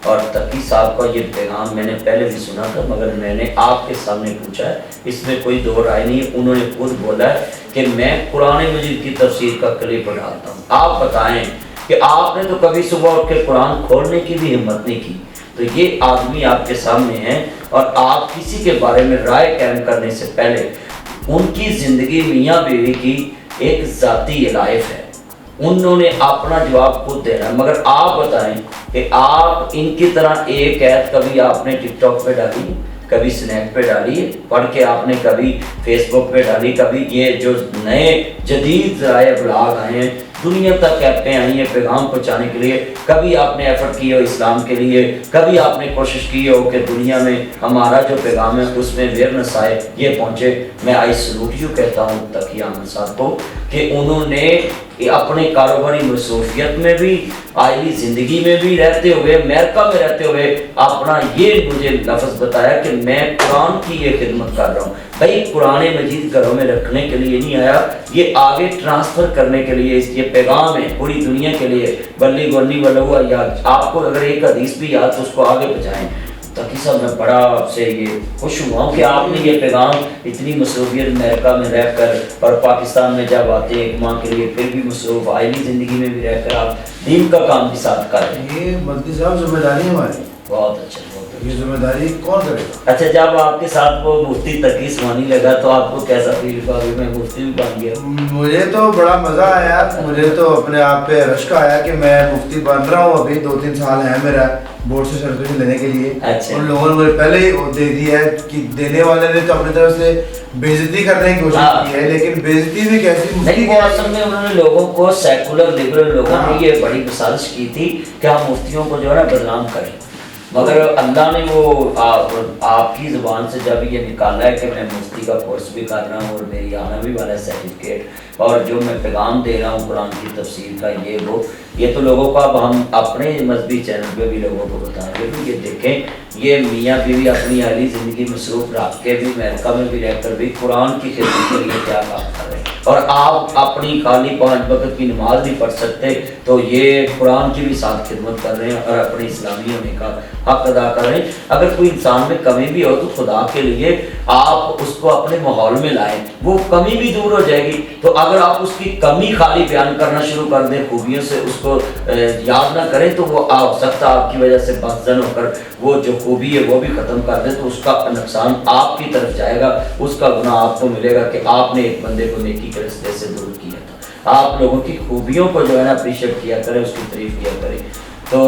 और तकी साहब का ये पैगाम मैंने पहले भी सुना था, मगर मैंने आपके सामने पूछा है, इसमें कोई दो राय नहीं है। उन्होंने खुद बोला है कि मैं कुरान मजीद की तफसीर का क्लिप डालता हूँ। आप बताएं कि आपने तो कभी सुबह उठ के कुरान खोलने की भी हिम्मत नहीं की। तो ये आदमी आपके सामने है और आप किसी के बारे में राय कायम करने से पहले उनकी ज़िंदगी मियाँ बीवी की एक ज़ाती लाइफ है, उन्होंने अपना जवाब खुद देना है। मगर आप बताएं कि आप इनकी तरह एक ऐड कभी आपने टिकटॉक पे डाली, कभी स्नैप पे डाली, पढ़ के आपने कभी फेसबुक पे डाली, कभी ये जो नए जदीद ज़राए ब्लॉग आए हैं, दुनिया तक ऐपें आई हैं पैगाम पहुँचाने के लिए, कभी आपने एफर्ट किए हो इस्लाम के लिए, कभी आपने कोशिश की हो कि दुनिया में हमारा जो पैगाम है उसमें अवेयरनेस आए, ये पहुँचे। मैं आई सलूट यू कहता हूँ तकी अहमद साहब को कि उन्होंने अपने कारोबारी मसरूफियत में भी, आइली ज़िंदगी में भी रहते हुए, अमेरिका में रहते हुए अपना ये मुझे लफ्ज़ बताया कि मैं कुरान की ये खिदमत कर रहा हूँ। भाई कुरान मजीद घरों में रखने के लिए नहीं आया, ये आगे ट्रांसफ़र करने के लिए ये पैगाम है पूरी दुनिया के लिए। बल्ली गन्नी वलुआ याद, आपको अगर एक हदीस भी याद तो उसको आगे पहुँचाएँ। तकी साहब मैं बड़ा आपसे ये खुश हुआ हूँ कि आपने ये पैगाम इतनी मसरूफियत अमेरिका में रह कर और पाकिस्तान में जब आते हैं एक माह के लिए फिर भी मसरूफ आइली ज़िंदगी में भी रह कर आप दीन का काम भी साथ कर रहे हैं। ये मदनी साहब जिम्मेदारी है हमारी। बहुत अच्छा, बहुत अच्छा। ये जिम्मेदारी कौन करेगा? अच्छा, जब आपके साथ वो मुफ्ती तकी इसमानी लगा तो आपको कैसा फील हुआ कि मैं मुफ्ती भी बन गया? मुझे तो बड़ा मज़ा आया, मुझे तो अपने आप पे रश्क आया कि मैं मुफ्ती बन रहा हूँ। अभी 2-3 साल है मेरा बोर्ड से सर्टिफिकेट लेने के लिए। अच्छा। उन लोगों ने मुझे पहले ही दे दिया है कि देने वाले ने तो अपनी तरफ से बेइज्जती करने की कोशिश की है, लेकिन बेइज्जती भी कैसी मुफ्ती नहीं, वो असल में उन्होंने लोगों को, सेकुलर लिबरल लोगों ने ये बड़ी साजिश की थी कि हम मुफ्तियों को जो है ना बदनाम करें, मगर अल्लाह ने वो आपकी ज़ुबान से जब ये निकाला है कि मैं मुफ्ती का कोर्स भी कर रहा हूँ और मेरी आना भी वाला है सर्टिफिकेट, اور جو میں پیغام دے رہا ہوں قرآن کی تفسیر کا یہ تو لوگوں کو اب ہم اپنے مذہبی چینل پہ بھی لوگوں کو بتائیں گے کہ یہ دیکھیں یہ میاں بیوی اپنی اہلی زندگی مصروف رکھ کے بھی امریکہ میں بھی رہ کر بھی قرآن کی خدمت کے لیے کیا کام کر رہے ہیں، اور آپ اپنی خالی 5 وقت کی نماز نہیں پڑھ سکتے تو یہ قرآن کی بھی ساتھ خدمت کر رہے ہیں اور اپنے اسلامی ہونے کا حق ادا کر رہے ہیں۔ اگر کوئی انسان میں کمی بھی ہو تو خدا کے لیے آپ اس کو اپنے ماحول میں لائیں، وہ کمی بھی دور ہو جائے گی۔ تو اگر آپ اس کی کمی خالی بیان کرنا شروع کر دیں، خوبیوں سے اس کو یاد نہ کریں، تو وہ ہو سکتا ہے آپ کی وجہ سے بدزن ہو کر وہ جو خوبی ہے وہ بھی ختم کر دے، تو اس کا نقصان آپ کی طرف جائے گا، اس کا گناہ آپ کو ملے گا کہ آپ نے ایک بندے کو نیکی کے راستے سے دور کیا تھا۔ آپ لوگوں کی خوبیوں کو جو ہے نا اپریشیٹ کیا کریں، اس کی تعریف کیا کریں۔ تو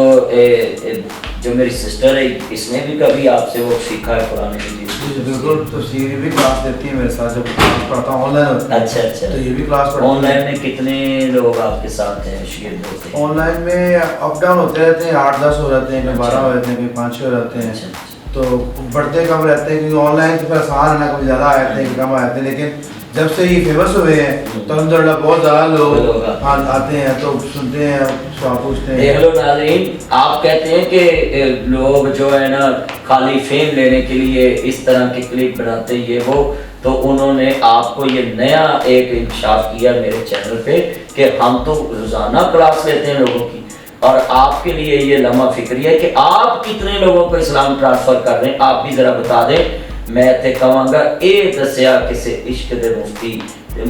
جو میری سسٹر ہے اس نے بھی کبھی آپ سے وہ سیکھا ہے قرآن مجید؟ بالکل، تفسیر بھی کلاس دیتی ہے میرے ساتھ، جب کلاس پڑھتا ہوں آن لائن۔ اچھا اچھا، تو یہ بھی کلاس پڑھتی ہے۔ آن لائن میں کتنے لوگ آپ کے ساتھ ہیں شاگرد ہوتے ہیں؟ آن لائن میں اپ ڈاؤن ہوتے رہتے ہیں، 8-10 ہو جاتے ہیں، 12 ہو جاتے ہیں، 5-6 ہو جاتے ہیں، تو بڑھتے کم رہتے ہیں کیونکہ آن لائن تو پھر آسان ہے نا، کبھی زیادہ آتے ہیں کم آتے ہیں، لیکن جب سے یہ فیمس ہوئے ہیں تو الحمدللہ بہت زیادہ لوگ آتے ہیں تو سنتے ہیں، سوال پوچھتے ہیں۔ دیکھ لو ناظرین، آپ کہتے ہیں کہ لوگ جو ہے نا خالی فیم لینے کے لیے اس طرح کی کلپ بناتے ہیں یہ وہ، تو انہوں نے آپ کو یہ نیا ایک انکشاف کیا میرے چینل پہ کہ ہم تو روزانہ کلاس لیتے ہیں لوگوں کی، اور آپ کے لیے یہ لمحہ فکری ہے کہ آپ کتنے لوگوں کو اسلام ٹرانسفر کر رہے ہیں، آپ بھی ذرا بتا دیں۔ میں تے کہاں گا اے دسیا کسے عشق دے مفتی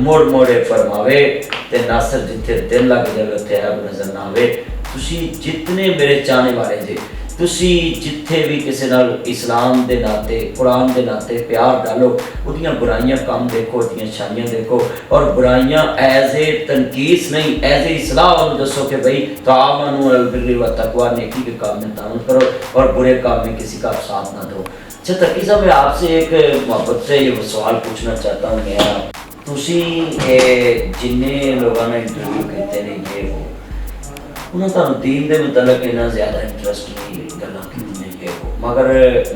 موڑ موڑے فرماوے تے ناصر جتھے دل لگ جاوے تے عیب نظر نہ آوے۔ تسی جتنے میرے چاہنے والے جے، تسی جتھے بھی کسی نال اسلام دے ناتے قرآن دے ناتے پیار ڈالو، اُدیاں برائیاں کام دیکھو، اُدیاں شائیاں دیکھو، اور برائیاں ایز اے تنقیص نہیں، ایز اے اصلاح انہوں دسو کہ بھئی تعاونوا علی البر والتقوی، نیکی کے کام میں تعاون کرو اور برے کام میں کسی کا ساتھ نہ دو۔ اچھا تقی صاحب، میں آپ سے ایک محبت سے یہ سوال پوچھنا چاہتا ہوں میرا، تسی جنہیں لوگوں نے انٹرویو کیتے ہیں یہ وہ انہوں نے دین دے متعلق اتنا زیادہ انٹرسٹ نہیں گلاں کیتیاں یہ وہ، مگر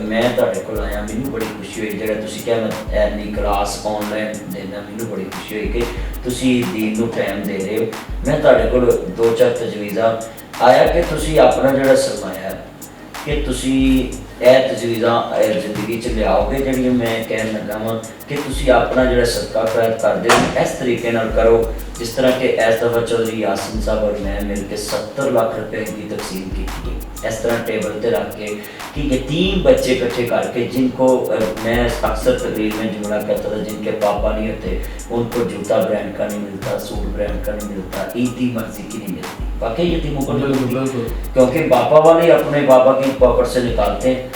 میں تہاڈے کول آیا مینوں بڑی خوشی ہوئی جڑا تسی کہ میں اینی کلاس آن لائن دینا، مینوں بڑی خوشی ہوئی کہ تسی دین نو ٹائم دے رہے ہو۔ میں تہاڈے کول 2-4 تجویزاں آیا کہ تسی اپنا جڑا سرمایہ ہے کہ تسی اے تجویزاں زندگی چ لیاؤ گے جڑی میں کہن لگا ہاں کہ تسی اپنا جڑا صدقہ خیرات کردے ہو اس طریقے نال کرو جس طرح کہ اس دفعہ چودھری یاسین صاحب اور میں مل کے 70 لاکھ روپے کی تقسیم کی تھی، اس طرح ٹیبل تے رکھ کے کہ یتیم بچے اکٹھے کر کے جن کو میں اکثر تقریر میں جملہ کہتا تھا جن کے پاپا نہیں ہوتے ان کو جوتا برانڈ کا نہیں ملتا، سوٹ برانڈ کا نہیں ملتا، عید کی مرضی کی نہیں ملتی، واقعی یتیموں کو نہیں ملتی کیونکہ باپا والے اپنے بابا کی پاکٹ سے نکالتے ہیں۔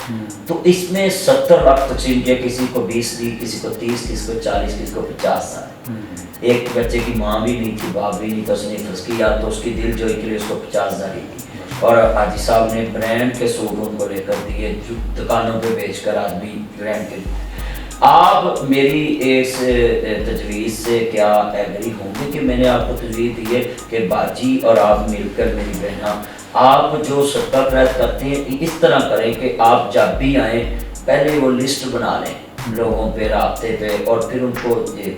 تو اس میں 70 لاکھ تقسیم کیا، کسی کو 20 دی، کسی کو 30، کسی کو 40، کسی کو 50 سال۔ ایک بچے کی ماں بھی نہیں تھی، باپ بھی نہیں تھا، اس نے فرض کی یا تو اس کی دل جوئی کے لیے اس کو 50,000 دی تھی، اور حاجی صاحب نے برانڈ کے سوٹ ان کو لے کر دیے جو دکانوں پہ بیچ کر آدمی برانڈ کے۔ آپ میری اس تجویز سے کیا ایگری ہوں گے کہ میں نے آپ کو تجویز دی ہے کہ باجی اور آپ مل کر میری بہناں آپ جو صدقہ خیرات کرتے ہیں اس طرح کریں کہ آپ جب بھی آئیں پہلے وہ لسٹ بنا لیں لوگوں پہ رابطے پہ، اور پھر ان کو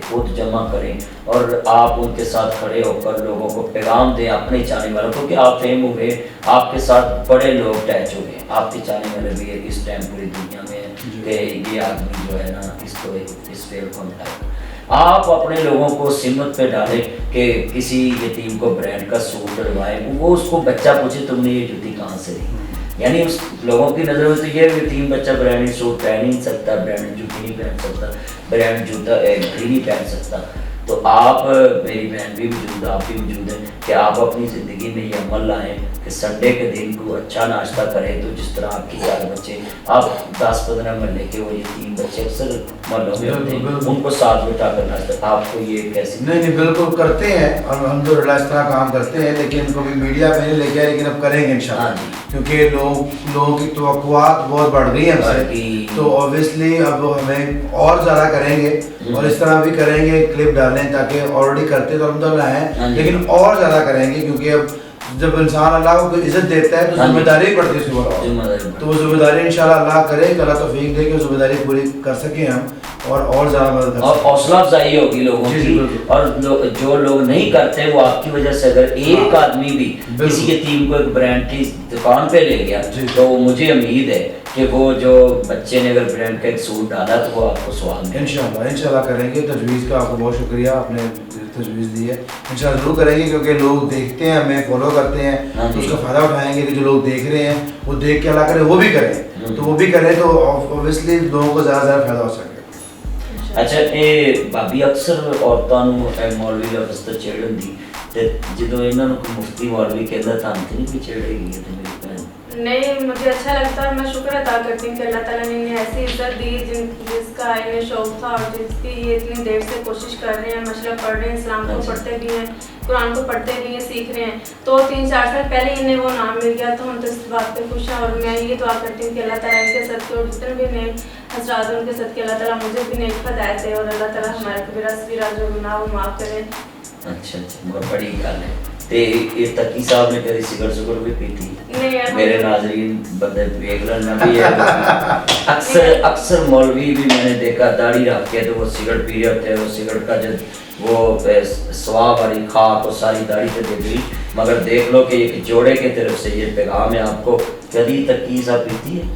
خود جمع کریں اور آپ ان کے ساتھ کھڑے ہو کر لوگوں کو پیغام دیں، اپنے چاہنے والوں کو کہ آپ فیم ہوئے، آپ کے ساتھ بڑے لوگ اٹیچ ہو گئے، آپ کے چاہنے والے بھی اس ٹائم پوری دنیا میں کہ یہ آدمی جو ہے نا اس کو اس فیل کو مٹائے۔ آپ اپنے لوگوں کو سمت پہ ڈالیں کہ کسی یتیم کو برانڈ کا سوٹ ڈلوائیں، وہ اس کو بچہ پوچھے تم نے یہ جوتی کہاں سے لی، یعنی اس لوگوں کی نظر میں تو یہ یتیم بچہ برانڈ سوٹ پہن نہیں سکتا، برانڈ جوتی نہیں پہن سکتا، برانڈ جوتا گھڑی نہیں پہن سکتا۔ تو آپ میری بہن بھی موجود، آپ بھی موجود ہیں کہ آپ اپنی زندگی میں یہ عمل لائیں کہ سنڈے کے دن کو اچھا ناشتہ کریں، تو جس طرح آپ کی 4 بچے، آپ 10-15 محلے کے وہ یتیم بچے اکثر محلوں میں ہوتے ہیں ان کو ساتھ بٹھا کر ناشتہ، آپ کو یہ کیسے؟ نہیں بالکل کرتے ہیں اور الحمدللہ اس طرح کام کرتے ہیں، لیکن کبھی میڈیا پہ نہیں لے کے، لیکن اب کریں گے انشاءاللہ کیونکہ لوگوں کی توقعات بہت بڑھ رہی ہیں ہم سے، تو اوبیسلی اب ہمیں اور زیادہ کریں گے اور اس طرح بھی کریں گے، کلپ ڈالیں تاکہ آلریڈی کرتے تو الحمدللہ ہیں لیکن اور زیادہ کریں گے کیونکہ اب जब इंसान अल्लाह को इज्जत देता है तो हाँ जी। जिम्मेदारी पड़ती है उसके ऊपर, जिम्मेदारी तो वो जिम्मेदारी इंशाल्लाह अल्लाह करे कि अल्लाह तौफीक दे कि वो जिम्मेदारी पूरी कर सकें हम और ज़्यादा मदद कर और सकें। हौसला अफजाई होगी लोगों जी, की, बिल्कुल। और जो लोग नहीं करते वो आपकी वजह से अगर एक आदमी भी बिल्कुल। किसी के टीम को एक ब्रांड की दुकान पे ले गया जी। तो मुझे उम्मीद है कि वो जो बच्चे ने अगर ब्रांड का एक सूट डाला तो वो आपको स्वाद दें। इंशाल्लाह करेंगे। तजवीज़ का आपको बहुत शुक्रिया, आपने तजवीज़ दी है। इंशाल्लाह ज़रूर करेंगे क्योंकि लोग देखते हैं, हमें फॉलो करते हैं, हाँ तो जी। उसका फ़ायदा उठाएंगे कि जो लोग देख रहे हैं वो देख के अल्लाह करे वो भी करें, तो वो भी करें तो ऑब्वियसली लोगों को ज़्यादा फ़ायदा हो सके। ਅੱਛਾ ਇਹ ਭਾਬੀ ਅਕਸਰ ਔਰਤਾਂ ਨੂੰ ਇਹ ਮੌਲਵੀ ਲਫ਼ਜ਼ ਤੋਂ ਚਿੜ ਹੁੰਦੀ ਤੇ ਜਦੋਂ ਇਹਨਾਂ ਨੂੰ ਕੋਈ ਮੁਫਤੀ ਮੌਲਵੀ ਕਹਿੰਦਾ ਤਾਂ ਤੇ ਨਹੀਂ ਵੀ ਚਿੜ ਹੈਗੀ ਹੈ ਤੇ ਮੇਰੀ ਭੈਣ नहीं, मुझे अच्छा लगता है, मैं शुक्र अदा करती हूँ कि अल्लाह ताला ने इन्हें ऐसी इज्जत दी जिसका इन्हें शौक था और जिसकी ये इतनी देर से कोशिश कर रहे हैं, मशरफ पढ़ रहे हैं, इस्लाम को पढ़ते भी हैं, कुरान को पढ़ते भी हैं, सीख रहे हैं। तो 3-4 साल पहले इन्हें वो नाम मिल गया तो हम तो इस बात पे खुश हैं और मैं ये दुआ करती हूँ कि अल्लाह ताला इनके सदके और जितने भी नेक हजरात उनके सदके अल्लाह ताला मुझे भी नेक हिदायत दे और अल्लाह ताला हमारे कबीरा सगीरा जो गुनाह वो माफ़ करे। अच्छा बहुत बड़ी गल है। ਤੇ ਇਹ ਤੱਕੀ ਸਾਹਿਬ ਨੇ ਕਦੀ ਸਿਗਰ ਵੀ ਪੀਤੀ? नहीं यार, मेरे नाजरीन बंदे देख लेना भी है अक्सर मौलवी भी मैंने देखा दाढ़ी रख के तो वो सिगरेट पी रहे होते हैं, वो सिगरेट का जो वो स्वाब वाली खाक वो सारी दाढ़ी पे दे गई। मगर देख लो कि एक जोड़े के तरफ से ये पैगाम है आपको, कभी तकी साहब पीती है?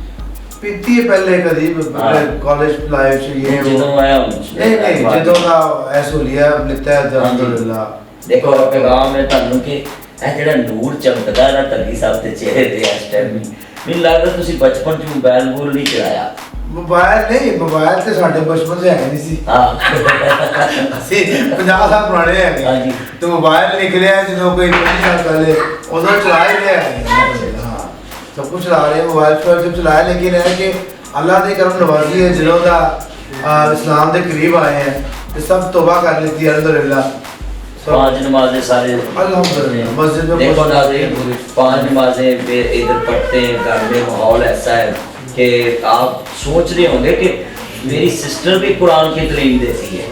पीती है पहले कभी कॉलेज लाइफ से ये ਜਦੋਂ ਆਇਆ नहीं ਜਦੋਂ का एसोलिया लिखता है अल्हम्दुलिल्लाह। देखो पैगाम है ਤੁਹਾਨੂੰ ਕਿ ਇਹ ਜਿਹੜਾ ਨੂਰ ਚਮਕਦਾ ਨਾ ਤੱਕੀ ਸਾਹਿਬ ਦੇ ਚਿਹਰੇ ਤੇ ਇਸ ਟਾਈਮ ਮੈਨੂੰ ਲੱਗਦਾ ਤੁਸੀਂ ਬਚਪਨ ਚ ਮੋਬਾਈਲ ਨਹੀਂ ਚਲਾਇਆ। मोबाइल नहीं, मोबाइल तो साढ़े बचपन से है नहीं सी, हाँ ਅਸੀਂ 50 ਸਾਲ ਪੁਰਾਣੇ ਹੈਗੇ। हाँ जी। तो मोबाइल निकलिया ਜਦੋਂ ਕੋਈ 20 ਸਾਲ ਪਹਿਲੇ ਉਦੋਂ ਚਲਾ ਹੀ ਲਿਆ ਹਾਂ सब कुछ चला रहे हैं मोबाइल पर जब चलाया, लेकिन है कि अल्लाह ने करम नवाजी है जिन्हों का इस्लाम के करीब आए हैं तो सब तौबा कर लेती है अल्हम्दुलिल्लाह। 5 नमाजें सारे अल्हम्दुलिल्लाह मस्जिद में देखो नाज़रीन 5 नमाजें इधर पढ़ते हैं, घर में माहौल ऐसा है कि आप सोच रहे होंगे कि मेरी सिस्टर भी कुरान की तालीम देती है।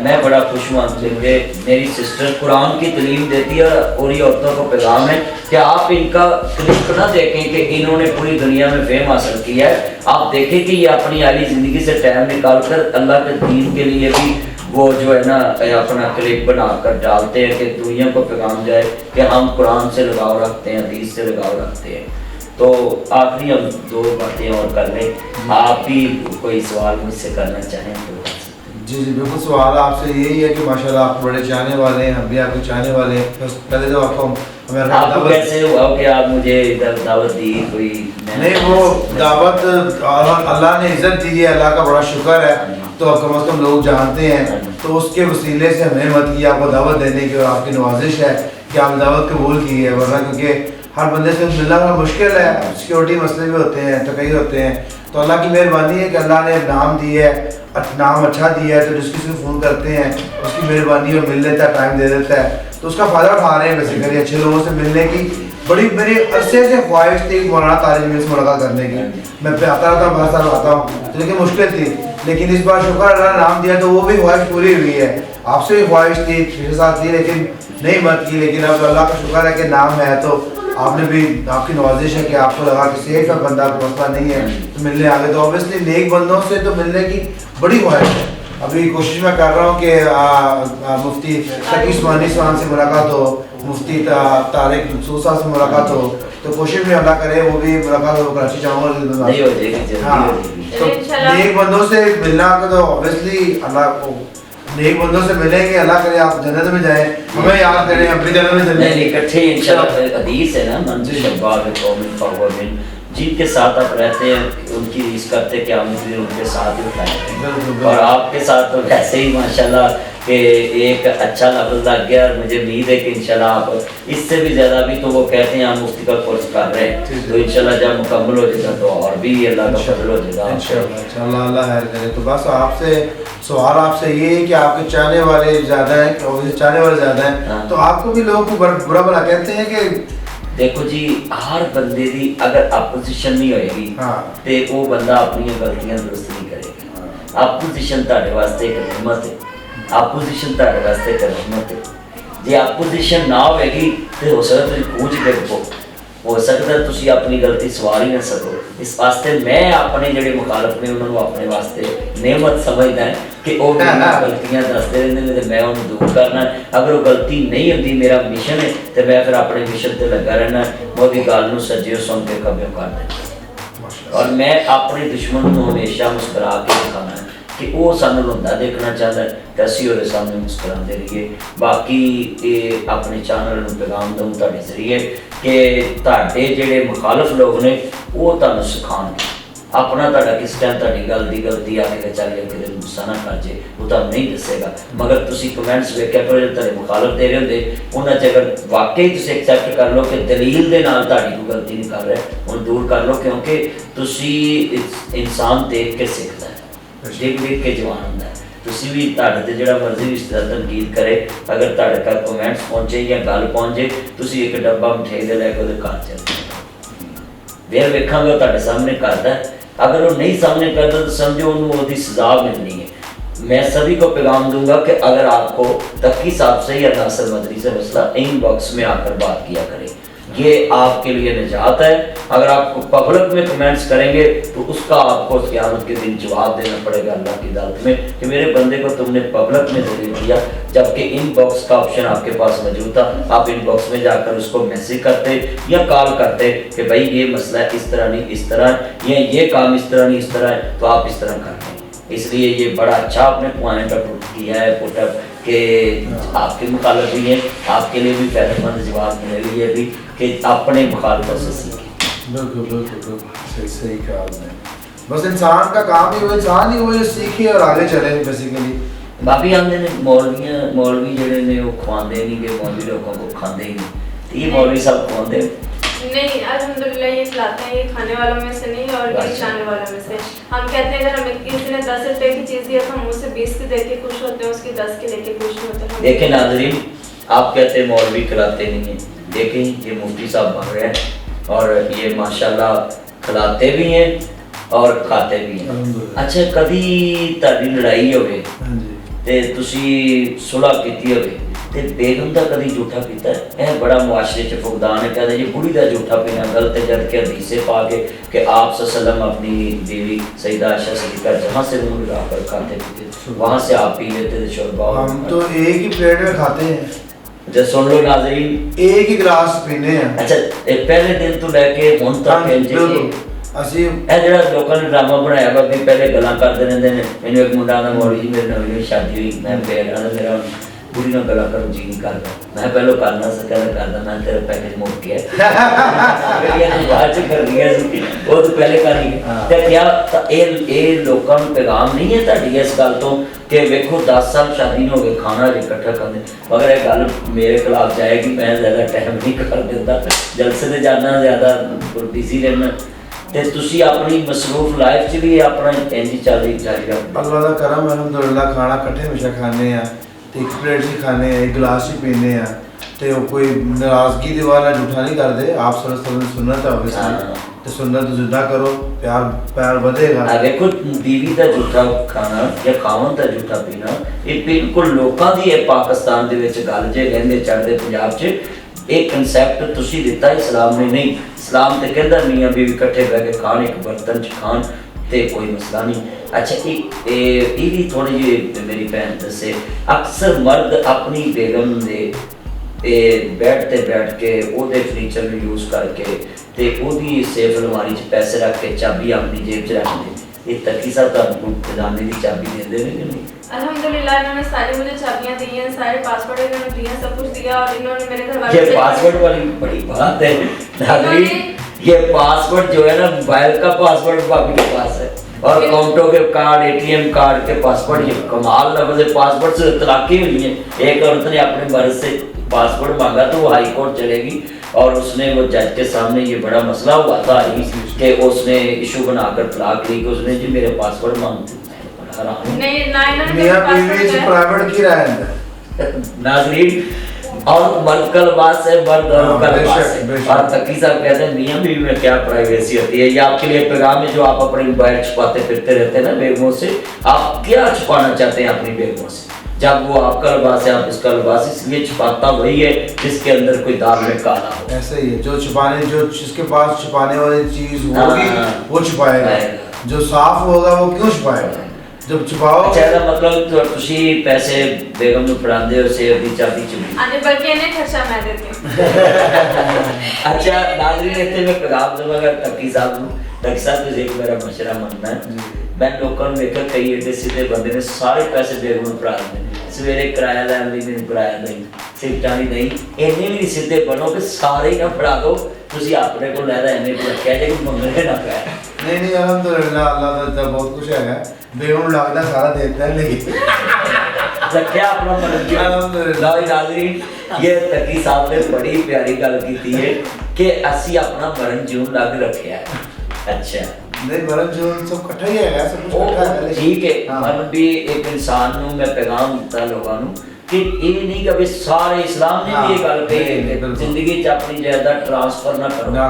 मैं बड़ा खुश हुआ क्योंकि मेरी सिस्टर कुरान की तालीम देती है और ये औरतों को पैगाम है कि आप इनका क्लिप ना देखें कि इन्होंने पूरी दुनिया में फेम हासिल किया है। आप देखें कि ये अपनी आली ज़िंदगी से टाइम निकाल कर अल्लाह के दीन के लिए भी वो जो है ना अपना क्लिप बनाकर डालते हैं कि दुनिया को पैगाम जाए कि हम कुरान से लगाव रखते हैं, हदीस से लगाव रखते हैं। तो आखिरी हम 2 बातें और कर लें। आप भी कोई सवाल मुझसे करना चाहें तो? जी बिल्कुल, सवाल आपसे यही है कि माशाल्लाह आप बड़े चाहने वाले हैं, हम भी आपके चाहने वाले हैं। बस पहले तो आपको आपको कैसे हुआ कि आप मुझे इधर दावत दी? कोई नहीं, वो दावत अल्लाह ने इज्जत दी है, अल्लाह का बड़ा शुक्र है। तो कम से कम लोग जानते हैं, तो उसके वसीले से हमें मत की आपको दावत देने की और आपकी नवाजिश है कि आप दावत कबूल की है। वरना क्योंकि हर बंदे से मिलना बड़ा मुश्किल है, सिक्योरिटी मसले भी होते हैं, तकई होते हैं। तो अल्लाह की मेहरबानी है कि अल्लाह ने नाम दी है, नाम अच्छा दिया है, तो जिस किसी को फ़ोन करते हैं उसकी मेहरबानी और मिल लेता है, टाइम दे देता है, तो उसका फ़ायदा उठा रहे हैं। बेसिकली अच्छे लोगों से मिलने की बड़ी मेरी अरसे से ख्वाहिश थी मौलाना तारिक मीर से मुलाकात करने की। मैं पे आता रहता हूँ, 12 साल आता हूँ, लेकिन मुश्किल थी। लेकिन इस बार शुक्र अल्लाह ने नाम दिया तो वो भी ख्वाहिश पूरी हुई है। आपसे भी ख्वाहिश थी, पिछले साल थी, लेकिन नहीं मत की। लेकिन अब अल्लाह का शुक्र है कि नाम है, तो आपने भी आपकी नवाजिश है कि आपको लगा कि सेफ है बंदा, कोई मसला नहीं है, तो मिलने आ गए। तो ऑब्वियसली नेक बंदों से तो मिलने की बड़ी ख्वाहिश है। अभी कोशिश मैं कर रहा हूँ कि मुफ्ती तकी उस्मानी साहब से मुलाकात हो, मुफ्ती तारिक मंसूर साहब से मुलाकात हो, तो कोशिश में अल्लाह करे वो भी मुलाकात हो। कराची जाऊँगा नहीं हो जाएगी, जल्दी हाँ, हो जाएगी। तो नेक बंदों से मिलना का तो ऑब्वियसली अल्लाह को नेक बंदों से मिलेंगे, अल्लाह करे आप जन्नत में जाएं, हमें याद करें, अपनी जन्नत में चलें। नहीं इकट्ठे इंशाल्लाह। हदीस है ना मंजिल शब्बाब कौम फवमिन, जिनके साथ आप रहते हैं उनकी रीस करते कि हम भी उनके साथ ही उठाएं। और आपके साथ तो वैसे ही माशाल्लाह कि एक अच्छा लफ्ज़ लग गया। और मुझे उम्मीद है कि इंशाल्लाह आप इससे भी ज़्यादा भी, तो वो कहते हैं हम मुफ्ती का कोर्स कर रहे हैं, तो इंशाल्लाह जब मुकम्मल हो जाएगा तो और भी अल्लाह का फजल हो जाएगा। इंशाल्लाह अल्लाह खैर करे। तो बस आपसे सवाल आपसे ये है कि आपके चाहने वाले ज़्यादा हैं, चाहने वाले ज़्यादा हैं, तो आपको भी लोग को बुरा भला कहते हैं कि देखो जी हर बंदे दी अगर अपोजिशन नहीं होएगी ते वो बंदा अपनी गलतियां दुरुस्त नहीं करेगा। अपोजिशन ਤੁਹਾਡੇ ਵਾਸਤੇ ਇੱਕ ਰਹਿਮਤ ਹੈ, अपोजिशन ਤੁਹਾਡੇ ਵਾਸਤੇ ਇੱਕ रहमत है। ਜੇ ਆਪੋਜੀਸ਼ਨ ਨਾ ਹੋਵੇਗੀ ਤੇ ਹੋ ਸਕਦਾ ਤੁਸੀਂ ਕੂਚ ਡਿੱਗ ਪਓ, ਹੋ ਸਕਦਾ ਤੁਸੀਂ ਆਪਣੀ ਗਲਤੀ ਸਵਾਰ ਹੀ ਨਾ ਸਕੋ। ਇਸ ਵਾਸਤੇ ਮੈਂ ਆਪਣੇ ਜਿਹੜੇ ਮੁਖਾਲਫ ਨੇ ਉਹਨਾਂ ਨੂੰ ਆਪਣੇ ਵਾਸਤੇ ਨਿਯਮਤ ਸਮਝਦਾ ਕਿ ਉਹ ਮੇਰੀਆਂ ਗਲਤੀਆਂ ਦੱਸਦੇ ਰਹਿੰਦੇ ਨੇ ਤੇ ਮੈਂ ਉਹਨੂੰ ਦੂਰ ਕਰਨਾ। ਅਗਰ ਉਹ ਗਲਤੀ ਨਹੀਂ ਹੁੰਦੀ, ਮੇਰਾ ਮਿਸ਼ਨ ਹੈ ਤੇ ਮੈਂ ਫਿਰ ਆਪਣੇ ਮਿਸ਼ਨ ਤੇ ਲੱਗਾ ਰਹਿਣਾ। ਉਹਦੀ ਗੱਲ ਨੂੰ ਸੱਜਿਓ ਸੁਣ ਕੇ ਖੱਬਿਓ ਕਰ ਦੇਣਾ। ਔਰ ਮੈਂ ਆਪਣੇ ਦੁਸ਼ਮਣ ਨੂੰ ਹਮੇਸ਼ਾ ਮੁਸਕਰਾ ਕੇ ਦਿਖਾਉਣਾ ਕਿ ਉਹ ਸਾਨੂੰ ਰੋਂਦਾ ਦੇਖਣਾ ਚਾਹੁੰਦਾ ਤੇ ਅਸੀਂ ਉਹਦੇ ਸਾਹਮਣੇ ਮੁਸਕਰਾਉਂਦੇ ਰਹੀਏ। ਬਾਕੀ ਇਹ ਆਪਣੇ ਚੈਨਲ ਨੂੰ ਪੈਗਾਮ ਦਊਂ ਤੁਹਾਡੇ ਜ਼ਰੀਏ ਕਿ ਤੁਹਾਡੇ ਜਿਹੜੇ ਮੁਖਾਲਫ ਲੋਕ ਨੇ ਉਹ ਤੁਹਾਨੂੰ ਸਿਖਾਉਣਗੇ। ਆਪਣਾ ਤੁਹਾਡਾ ਕਿਸ ਟਾਈਮ ਤੁਹਾਡੀ ਗੱਲ ਦੀ ਗਲਤੀ ਆ ਕੇ ਚੱਲ ਗਿਆ ਕਿਤੇ ਗੁੱਸਾ ਨਾ ਕਰ ਜੇ, ਉਹ ਤੁਹਾਨੂੰ ਨਹੀਂ ਦੱਸੇਗਾ। ਮਗਰ ਤੁਸੀਂ ਕਮੈਂਟਸ ਵੇਖਿਆ ਕਰੋ ਜਿਹੜੇ ਤੁਹਾਡੇ ਮੁਖਾਲਫ ਦੇ ਰਹੇ ਹੁੰਦੇ, ਉਹਨਾਂ 'ਚ ਅਗਰ ਵਾਕਈ ਤੁਸੀਂ ਐਕਸੈਪਟ ਕਰ ਲਓ ਕਿ ਦਲੀਲ ਦੇ ਨਾਲ ਤੁਹਾਡੀ ਕੋਈ ਗਲਤੀ ਨਹੀਂ ਕਰ ਰਿਹਾ, ਉਹਨੂੰ ਦੂਰ ਕਰ ਲਓ। ਕਿਉਂਕਿ ਤੁਸੀਂ ਇਨਸਾਨ ਦੇਖ ਕੇ ਸਿੱਖਦਾ ਹੈ, ਦੇਖ ਕੇ ਜਵਾਨ ਹੁੰਦਾ ਹੈ। ਤੁਸੀਂ ਵੀ ਤੁਹਾਡੇ ਤੇ ਜਿਹੜਾ ਮਰਜ਼ੀ ਰਿਸ਼ਤੇਦਾਰ ਤਨਕੀਦ ਕਰੇ, ਅਗਰ ਤੁਹਾਡੇ ਤੱਕ ਕਮੈਂਟਸ ਪਹੁੰਚੇ ਜਾਂ ਗੱਲ ਪਹੁੰਚੇ, ਤੁਸੀਂ ਇੱਕ ਡੱਬਾ ਮਠਿਆਈ ਦੇ ਲੈ ਕੇ ਉਹਦੇ ਘਰ ਚੱਲ ਫਿਰ ਵੇਖਾਂਗਾ ਤੁਹਾਡੇ ਸਾਹਮਣੇ ਕਰਦਾ। अगर वो नहीं सामने करता तो समझो उन्हें वो सजा मिलनी है। मैं सभी को पैगाम दूंगा कि अगर आपको तकी साहब से या नासिर मदनी से मसला इनबॉक्स में आकर बात किया करें, ये आपके लिए निजात है। अगर आप पब्लिक में कमेंट्स करेंगे तो उसका आपको क़यामत के दिन जवाब देना पड़ेगा अल्लाह की अदालत में कि मेरे बंदे को तुमने पब्लिक में जलील किया, जबकि इनबॉक्स का ऑप्शन आपके पास मौजूद था। आप इनबॉक्स में जाकर उसको मैसेज करते या कॉल करते कि भाई ये मसला है, इस तरह नहीं इस तरह है, या ये काम इस तरह नहीं इस तरह है, तो आप इस तरह करते हैं। इसलिए ये बड़ा अच्छा आपने पॉइंट अप किया है पुटअप कि आपके मुखालफ भी हैं, आपके लिए भी फायदेमंद जवाब मेरे लिए भी कि अपने मुखालफों से सीखें। बिल्कुल बिल्कुल बिल्कुल सही कहा आपने। बस इंसान का काम ही वो इंसान ही वो जो सीखे और आगे चले बेसिकली। बाकी आंदे ने मौलवी जेडे ने वो खवांदे नहीं कि मौलवी लोगों को खांदे ही नहीं, ये मौलवी सब खवांदे नहीं। अल्हम्दुलिल्लाह ये खिलाते हैं, ये खाने वालों में से नहीं और ये खाने वालों में से। हम कहते हैं अगर हमें किसी ने 10 रुपए की चीज़ दी तो हम उससे 20 की देके खुश होते हैं, उसकी 10 की लेके खुश होते हैं। देखें नाज़रीन, आप कहते हैं मौलवी खिलाते नहीं हैं, देखें ये मुफ्ती साहब बन रहे हैं और ये माशाल्लाह खिलाते भी हैं और खाते भी हैं। अच्छा, कभी ताड़ी लड़ाई होवे ते तुसी सुलह कीती होवे ते बेगम दा कभी झूठा पीता है? यह बड़ा मुआशरे च फुकदान है, कहते जी बुढ़ी दा झूठा पीना गलत है, जबकि हदीसें पा के कि आप सल्लम अपनी बीवी सईदा आयशा सिद्दीक़ा जहाँ से मुँह लगा कर खाते पीते वहाँ से आप पी लेते थे शोरबा। हम तो एक ही प्लेट में खाते हैं। जब सुन लो नाज़रीन, एक ही गिलास पीने हैं। अच्छा, पहले दिन तो लेके हुण तक ਅਸੀਂ ਇਹ ਜਿਹੜਾ ਲੋਕਾਂ ਨੇ ਡਰਾਮਾ ਬਣਾਇਆ ਵਾ ਵੀ ਪਹਿਲੇ ਗੱਲਾਂ ਕਰਦੇ ਰਹਿੰਦੇ ਨੇ। ਮੈਨੂੰ ਇੱਕ ਮੁੰਡਾ ਦਾ ਮੌਲੀ ਜੀ ਮੇਰੇ ਨਾਲ ਸ਼ਾਦੀ ਹੋਈ, ਮੈਂ ਬੇੜਾ ਦਾ ਮੇਰਾ ਬੁਰੀ ਨਾਲ ਗੱਲਾਂ ਕਰਨ ਜੀ ਨਹੀਂ ਕਰਦਾ। ਮੈਂ ਪਹਿਲਾਂ ਕਰਨਾ ਸਕਿਆ ਕਰਦਾ, ਮੈਂ ਤੇਰਾ ਪੈਕੇਜ ਮੁੱਕ ਗਿਆ ਇਹ ਬਾਅਦ ਚ ਕਰ ਲਿਆ ਸੀ, ਉਹ ਤੋਂ ਪਹਿਲੇ ਕਰ ਲਿਆ। ਤੇ ਕਿਆ ਇਹ ਲੋਕਾਂ ਨੂੰ ਪੈਗਾਮ ਨਹੀਂ ਹੈ ਤੁਹਾਡੀ ਇਸ ਗੱਲ ਤੋਂ ਕਿ ਵੇਖੋ 10 ਸਾਲ ਸ਼ਾਦੀ ਨੂੰ ਹੋ ਗਏ, ਖਾਣਾ ਜੇ ਇਕੱਠਾ ਕਰਦੇ, ਮਗਰ ਇਹ ਗੱਲ ਮੇਰੇ ਖਿਲਾਫ ਜਾਏਗੀ। ਮੈਂ ਜ਼ਿਆਦਾ ਟਾਈਮ ਨਹੀਂ ਕਰ ਦਿੰਦਾ, ਜਲਸੇ ਤੇ ਜਾਣਾ, ਜ਼ਿਆਦਾ ਬਿਜ਼ੀ ਰਹਿਣਾ ਤੇ ਤੁਸੀਂ ਆਪਣੀ ਮਸਰੂਫ ਲਾਈਫ 'ਚ ਵੀ ਆਪਣਾ ਇੰਜ ਚੱਲ ਜਾਰੀ ਰੱਖੋ। ਅੱਲਾਹ ਦਾ ਕਰਮ ਅਲਹਮਦੁਲਿਲਾ, ਖਾਣਾ ਇਕੱਠੇ ਹਮੇਸ਼ਾ ਖਾਂਦੇ ਆ ਤੇ ਇੱਕ ਪਲੇਟ 'ਚ ਖਾਂਦੇ ਆ, ਇੱਕ ਗਲਾਸ 'ਚ ਪੀਂਦੇ ਆ ਤੇ ਉਹ ਕੋਈ ਨਾਰਾਜ਼ਗੀ ਦੇ ਵਾਲਾ ਝੂਠਾ ਨਹੀਂ ਕਰਦੇ। ਆਪ ਸੱਲੱਲਾਹੁ अलैहि वसल्लम सुन्नत है ऑब्वियसली, ਤੇ ਸੁन्नत ਜ਼ਿੰਦਾ ਕਰੋ, ਪਿਆਰ ਵਧੇਗਾ। ਆ ਵੇਖੋ, ਬੀਵੀ ਦਾ ਝੂਠਾ ਖਾਣਾ ਜਾਂ ਖਾਵਣ ਦਾ ਝੂਠਾ ਪੀਣਾ ਇਹ ਬਿਲਕੁਲ ਲੋਕਾਂ ਦੀ ਹੈ ਪਾਕਿਸਤਾਨ ਦੇ ਵਿੱਚ ਗੱਲ ਜੇ ਕਹਿੰਦੇ ਚੜ੍ਹਦੇ ਪੰਜਾਬ 'ਚ। ਇਹ ਕਨਸੈਪਟ ਤੁਸੀਂ ਦਿੱਤਾ ਇਸਲਾਮ ਨੇ ਨਹੀਂ। ਇਸਲਾਮ ਤੇ ਕਹਿੰਦਾ ਮੀਆਂ ਬੀਵੀ ਇਕੱਠੇ ਬਹਿ ਕੇ ਖਾਣ, ਇੱਕ ਬਰਤਨ 'ਚ ਖਾਣ ਤੇ ਕੋਈ ਮਸਲਾ ਨਹੀਂ। ਅੱਛਾ, ਇਹ ਵੀ ਥੋੜੀ ਜਿਹੀ ਮੇਰੀ ਭੈਣ ਦੱਸੇ, ਅਕਸਰ ਮਰਦ ਆਪਣੀ ਬੇਗਮ ਦੇ ਬੈੱਡ ਤੇ ਬੈਠ ਕੇ ਉਹਦੇ ਫਰਨੀਚਰ ਨੂੰ ਯੂਜ਼ ਕਰਕੇ ਤੇ ਉਹਦੀ ਸੇਫ ਅਲਮਾਰੀ 'ਚ ਪੈਸੇ ਰੱਖ ਕੇ ਚਾਬੀ ਆਪਣੀ ਜੇਬ 'ਚ ਰੱਖਦੇ। ਇਹ ਤੱਕੀ ਸਾਹਿਬ ਤੁਹਾਨੂੰ ਖਜ਼ਾਨੇ ਦੀ ਚਾਬੀ ਦਿੰਦੇ ਨੇ ਕਿ नहीं? अल्हम्दुलिल्लाह इन्होंने सारी मुझे चाबियां दी हैं, सारे पासवर्ड इन्होंने दिए, सब कुछ दिया और इन्होंने मेरे घर वालों ये पासवर्ड वाली बड़ी बात है नाज़रीन, ये पासवर्ड जो है ना मोबाइल का पासवर्ड भाभी के पास है और अकाउंटों के कार्ड, ATM कार्ड के पासवर्ड, ये कमाल लफ्ज़ है। पासवर्ड से तलाकी हुई है। एक औरत ने अपने मर्द से पासवर्ड मांगा तो वो हाई कोर्ट चलेगी और उसने वो जज के सामने ये बड़ा मसला हुआ था कि उसने इशू बनाकर तलाक ली कि उसने जी मेरे पासवर्ड मांगते नहीं ना इन्होंने मियां बीवी से प्राइवेट की राय है नाज़रीन। और मर्द का लिबास है, मर्द औरत का लिबास है। और तकी साहब कहते हैं मियां बीवी में क्या प्राइवेसी होती है। ये आपके लिए पैगाम है जो आप अपने मोबाइल छुपाते फिरते रहते हैं ना बेगमों से। आप क्या छुपाना चाहते हैं अपनी बेगमों से? جب وہ آپ کا لباس ہے آپ اس کا لباس، اس لیے چھپاتا وہی ہے جس کے اندر کوئی داغ میں کالا ہو. ایسا ہی ہے، جو چھپانے، جو جس کے پاس چھپانے والی چیز ہوگی وہ چھپائے گا، جو صاف ہوگا وہ کیوں چھپائے گا جب چھپاؤ. اچھا مطلب تسی پیسے بیگم نو پڑھاندے ہو سے دی چابی چبی. ہاں جی، بلکہ انہیں خرچہ میں دیتی ہوں. اچھا ناظرین اتنے میں پیغام دوں اگر تقی صاحب نو، تقی صاحب تو ایک میرا مشورہ مننا ہے. میں لوگوں نے دیکھا کئی ایڈے سیدھے بندے نے سارے پیسے بیگم نو پڑھا دیں، سویرے کرایہ لین بھی نہیں کرایہ دیں، سیٹاں بھی نہیں، اینے بھی سیدھے بنو کہ سارے ہی نہ پڑھا دو، تسی اپنے کو لے رہے ہیں رکھا جائے کہ منگنے نہ پہ. نہیں الحمدللہ اللہ تعالیٰ بہت کچھ ہے، بیگم لگتا ہے سارا دیتا ہے لیکن رکھیا اپنا مرضی. الحمدللہ ناظرین یہ تقی صاحب نے بڑی پیاری گل کی ہے کہ اسی اپنا مرن جون لگ رکھیا ہے. اچھا نہیں مرن جون سب کٹھا ہی ہے، سب کچھ کٹھا ہے. ٹھیک ہے، مرن بھی ایک انسان نو میں پیغام دیتا لوگوں نو کہ یہ نہیں کہ سارے اسلام نے بھی یہ گل کہی ہے کہ زندگی چ اپنی جائیداد ٹرانسفر نہ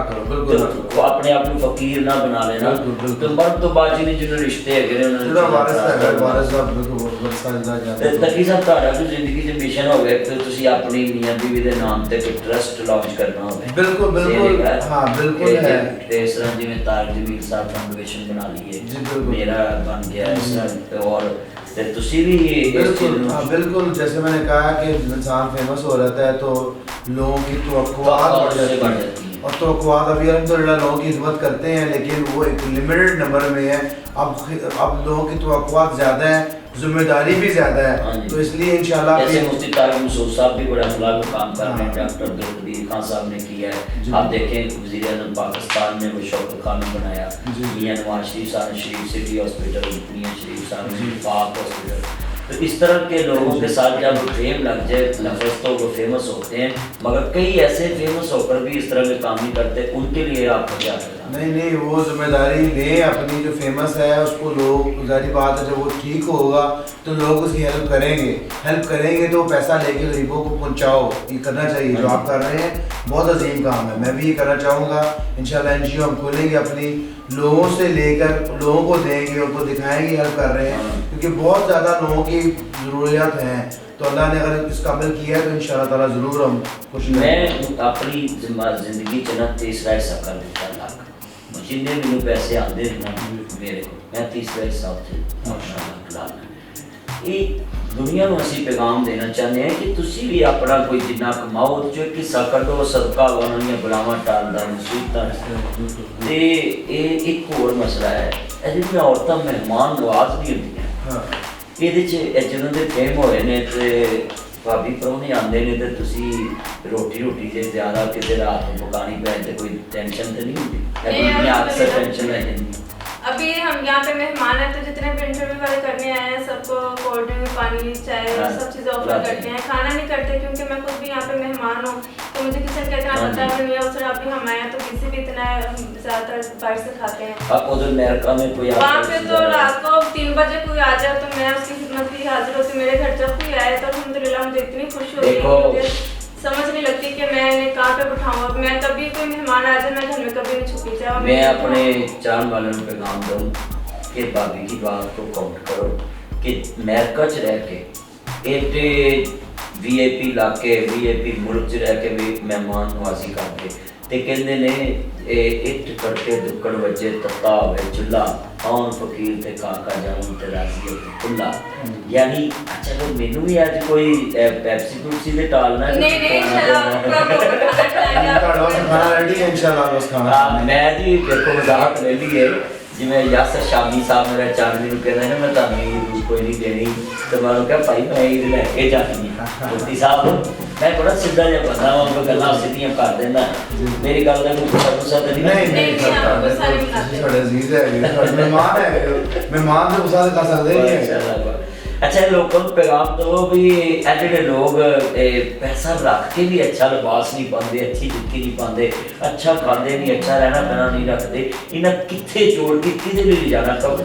کرو، اپنے آپ کو فقیر نہ بنا لینا. تو مرد تو بعد جنہوں رشتے ہے تقی صاحب تہاڈا کوئی زندگی چ مشن ہو گیا کہ تسی اپنی میاں بیوی دے نام تے کوئی ٹرسٹ لانچ کرنا ہوگا. بالکل بالکل ہاں بالکل ہے. اس طرح جی طارق جمیل صاحب فاؤنڈیشن بنا لی ہے، میرا بن گیا اس طرح، اور تسی بھی بالکل جیسے میں نے کہا کہ انسان فیمس ہو رہتا ہے تو لوگوں کی توقعات بڑھ جاتی ہیں، اور توقعات ابھی الحمدللہ لوگوں کی خدمت کرتے ہیں لیکن وہ ایک لمیٹڈ نمبر میں ہے. اب لوگوں کی توقعات زیادہ ہیں، ذمہ داری بھی زیادہ ہے، تو اس لیے انشاءاللہ جیسے مفتی طارق مسعود صاحب بھی بڑا اخلاق کا کام کر رہے ہیں، ڈاکٹر عبدالقدیر خان صاحب نے کیا ہے. آپ دیکھیں وزیر اعظم پاکستان نے وہ شوکت خانہ بنایا، میاں نواز شریف صاحب نے شریف سٹی ہاسپٹل، میاں شریف صاحب نے پاک ہاسپٹل. تو اس طرح کے لوگوں کے ساتھ جب فیم لگ جائے لفظ تو وہ فیمس ہوتے ہیں، مگر کئی ایسے فیمس ہو کر بھی اس طرح کے کام نہیں کرتے، ان کے لیے آپ کو کیا کرنا؟ نہیں وہ ذمہ داری لیں اپنی. جو فیمس ہے اس کو لوگ، ظاہری بات ہے جب وہ ٹھیک ہوگا تو لوگ اس کی ہیلپ کریں گے تو وہ پیسہ لے کے غریبوں کو پہنچاؤ. یہ کرنا چاہیے جو آپ کر رہے ہیں، بہت عظیم کام ہے. میں بھی یہ کرنا چاہوں گا. انشاءاللہ NGO ہم کھولیں گے اپنی، لوگوں سے لے کر لوگوں کو دیں گے، ان کو دکھائیں گے ہیلپ کر رہے ہیں، کیونکہ بہت زیادہ لوگوں کی ضروریات ہیں. تو اللہ نے اگر اس قابل کیا ہے تو انشاءاللہ تعالیٰ ضرور ہم خوشی. میں اپنی زندگی چ نا تیسرا حصہ کر دیتا لاکھ جن مجھے پیسے آتے ہیں میرے کو، میں تیسرا حصہ یہ دنیا کو اسی پیغام دینا چاہتے ہیں کہ تسی بھی اپنا کوئی جنہ کماؤ جو ایک حصہ کڈو، صدقہ انہوں بلاواں ٹالدا مصیبتاں. تے ایک اور مسئلہ ہے جس عورتاں مہمان نواز بھی ہوندیاں، یہ جنہوں نے فیم ہوئے نے بھابی پرونے آتے ہیں تو تسی روٹی سے زیادہ کسی رات میں پکانی پہ تو کوئی ٹینشن تو نہیں ہوتی؟ اکثر ٹینشن رہ جاتی. ابھی ہم یہاں پہ مہمان ہیں تو جتنے بھی انٹرویو والے کرنے آئے ہیں سب کو کولڈ ڈرنک، پانی، چائے سب چیزیں آفر کرتے ہیں. کھانا نہیں کرتے کیونکہ میں خود بھی یہاں پہ مہمان ہوں تو مجھے کچن کا اتنا پتہ بھی نہیں ہے. اس طرح ابھی ہم آئے ہیں تو کسی بھی اتنا زیادہ تر باہر سے کھاتے ہیں. آپ ادھر امریکہ میں کوئی وہاں پہ تو رات کو 3 بجے کوئی آ جائے تو میں اس کی خدمت کے لیے حاضر ہوتی. میرے گھر جب کوئی آئے تو الحمدللہ مجھے اتنی خوشی ہوتی ہے، مجھے سمجھ نہیں لگتی کہ میں انہیں کہاں پہ بٹھاؤں. میں کبھی کوئی مہمان آ جائے میں گھر میں کبھی نہیں چھپی جاؤں. میں اپنے چان والوں کو پیغام دوں کہ بھابی کی بات کو کاؤنٹ کرو کہ امریکہ چ رہ کے ایڈے VIP علاقے VIP ملک چ رہ کے بھی مہمان نوازی کر کے تے کہندے نے اٹ کڑکے دکڑ وجے تتا ہوئے چولہا آن فقیر تے کاکا جان تے راضی ہو کھلا. یعنی چلو مینوں بھی اج کوئی پیپسی پوپسی دے ٹالنا ہے. نہیں انشاءاللہ میں جی دیکھو وضاحت لے لی ہے جی میں یاسر شامی صاحب میرا چاندنی نو کہنا ہے میں تانوں عید کوئی نہیں دینی تو میں نے کہا بھائی میں عید لے کے جانی ہے. مفتی صاحب میں بڑا سیدھا جہا بندہ ہوں، کوئی گلاں سیدھیاں کر دینا. میری گل کا کوئی غصہ تو نہیں؟ ساڈے عزیز ہے مہمان ہے، مہمان تو غصہ کر سکتے نہیں. اچھا لوگوں کو پیغام دو بھی ایڈے لوگ پیسہ رکھ کے بھی اچھا لباس نہیں پاندے، اچھی جتی نہیں پاندے، اچھا کھاندے نہیں، اچھا رہنا بہنا نہیں رکھتے. انہیں کتنے جوڑ کے کدے لیے جانا کب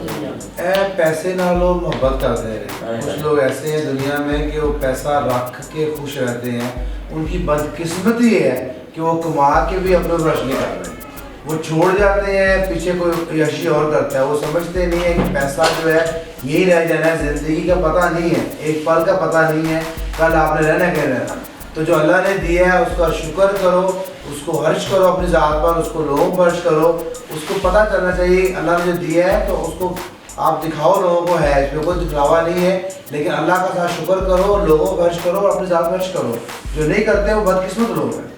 اے پیسے نالوں محبت کرتے ہیں. کچھ لوگ ایسے ہیں دنیا میں کہ وہ پیسہ رکھ کے خوش رہتے ہیں. ان کی بدقسمتی ہے کہ وہ کما کے بھی اپنے برش نہیں کر رہے. وہ چھوڑ جاتے ہیں, پیچھے کوئی یشی اور کرتا ہے. وہ سمجھتے نہیں ہے کہ پیسہ جو ہے یہی رہ جانا ہے, زندگی کا پتہ نہیں ہے, ایک پل کا پتہ نہیں ہے کل آپ نے رہنا کہ رہنا. تو جو اللہ نے دیا ہے اس کا شکر کرو, اس کو خرچ کرو اپنی ذات پر, اس کو لوگوں کو خرچ کرو. اس کو پتہ چلنا چاہیے اللہ نے جو دیا ہے تو اس کو آپ دکھاؤ لوگوں کو, ہے اس پہ کوئی دکھلاوا نہیں ہے, لیکن اللہ کا ساتھ شکر کرو, لوگوں کو خرچ کرو اور اپنی ذات خرچ کرو. جو نہیں کرتے وہ بدقسمت لوگ ہیں.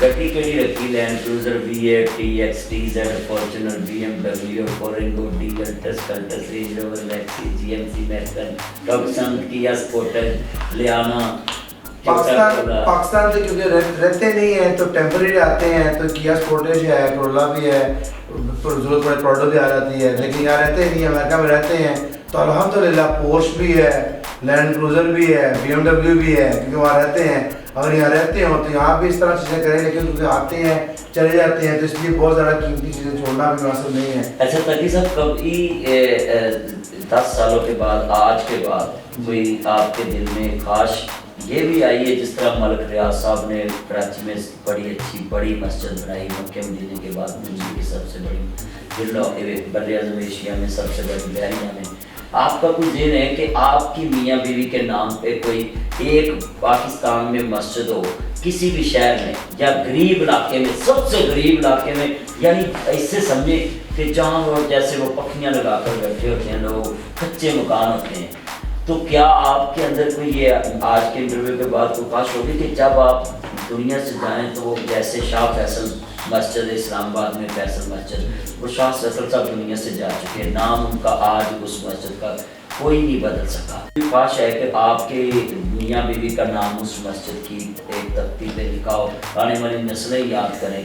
گڈی کیڑی رکھی؟ Land Cruiser V8 TX TZ Fortuner BMW فورینگو ڈیزل ٹسکلٹس Range Rover Lexus GMC Macan Tucson Kia سپورٹس لیانا. پاکستان سے کیونکہ رہتے نہیں ہیں تو ٹیمپریری آتے ہیں, تو کیا سپورٹیج ہے, کرولا بھی ہے, ضرورت پڑے پروڈو بھی آ جاتی ہے, لیکن یہاں رہتے نہیں ہیں, امریکہ میں رہتے ہیں تو الحمدللہ پورش بھی ہے, لینڈ کروزر بھی ہے, BMW بھی ہے, کیونکہ وہاں رہتے ہیں. اگر یہاں رہتے ہوں تو یہاں بھی اس طرح چیزیں کریں, لیکن کیونکہ آتے ہیں چلے جاتے ہیں تو اس لیے بہت زیادہ قیمتی چیزیں چھوڑنا بھی مناسب نہیں ہے. اچھا تقی صاحب, کبھی 10 سالوں کے بعد آج کے بعد کوئی آپ کے دل میں خواہش یہ بھی آئی ہے, جس طرح ملک ریاض صاحب نے کراچی میں بڑی اچھی بڑی مسجد بنائی, مکہ مدینے کے بعد دنیا کی سب سے بڑی بر اعظم ایشیا میں سب سے بڑی بحریہ میں, آپ کا کوئی ذہن ہے کہ آپ کی میاں بیوی کے نام پہ کوئی ایک پاکستان میں مسجد ہو کسی بھی شہر میں یا غریب علاقے میں, سب سے غریب علاقے میں, یعنی اس سے سمجھے کہ جہاں وہ جیسے وہ پکھیاں لگا کر بیٹھے ہوتے ہیں لوگ, کچے مکان ہوتے ہیں, تو کیا آپ کے اندر کوئی یہ آج کے انٹرویو کے بعد کوئی خواہش ہوگی کہ جب آپ دنیا سے جائیں تو وہ جیسے شاہ فیصل مسجد اسلام آباد میں فیصل مسجد, وہ شاہ فیصل صاحب دنیا سے جا چکے ہیں, نام ان کا آج اس مسجد کا کوئی نہیں بدل سکا. خواہش ہے کہ آپ کے میاں بیوی کا نام اس مسجد کی ایک تختی پہ لکھا ہو, آنے والی نسلیں یاد کریں.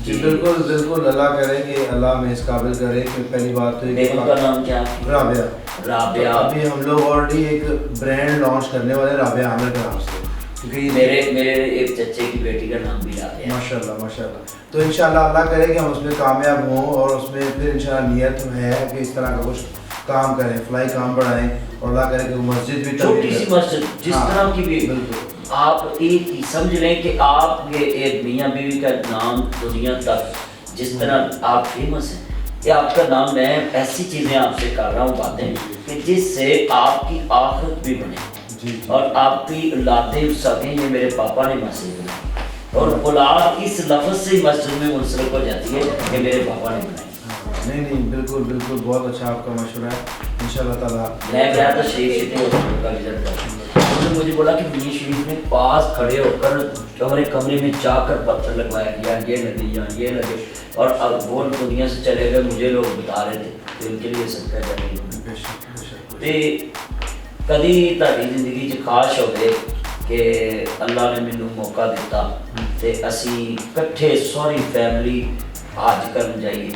جی بالکل بالکل, اللہ کرے کہ اللہ میں اس قابل کرے کہ پہلی بات تو بیگم کا نام کیا؟ رابعہ. ابھی ہم لوگ آلریڈی ایک برانڈ لانچ کرنے والے رابعہ عامر کے نام سے, کیونکہ میرے ایک چچے کی بیٹی کا نام بھی رابعہ. ماشاءاللہ ماشاءاللہ. تو انشاءاللہ اللہ کرے کہ ہم اس میں کامیاب ہوں, اور اس میں پھر انشاءاللہ نیت ہے کہ اس طرح کا کچھ کام کریں, فلائی کام بڑھائیں, اور اللہ کرے کہ مسجد بھی چھوٹی سی مسجد جس طرح کی بھی, بالکل آپ ایک سمجھ لیں کہ آپ یہ ایک میاں بیوی کا نام دنیا تک جس طرح آپ فیمس ہیں, کہ آپ کا نام, میں ایسی چیزیں آپ سے کر رہا ہوں باتیں کہ جس سے آپ کی آخرت بھی بنے, اور آپ کی اولادیں سکیں, یہ میرے پاپا نے مسجد بنائی, اور اولاد اس لفظ سے مسجد میں منسلک ہو جاتی ہے کہ میرے پاپا نے بنائی. نہیں بالکل بالکل, بہت اچھا آپ کا مشورہ ہے انشاءاللہ تعالیٰ. میں گیا تھا شیخ شیٹی ہاسپٹل کا وزٹ کرنے, انہوں نے مجھے بولا کہ میاں شریف میں پاس کھڑے ہو کر ہمارے کمرے میں جا کر پتھر لگوایا گیا, یہ لگے یا یہ لگے, اور اب وہ دنیا سے چلے گئے, مجھے لوگ بتا رہے تھے کہ ان کے لیے صدقہ جاریہ. کدی تاری زندگی چ خواہش ہوئے کہ اللہ نے مینوں موقع دیتا تے اسی کٹھے ساری فیملی حج کرن جائیے؟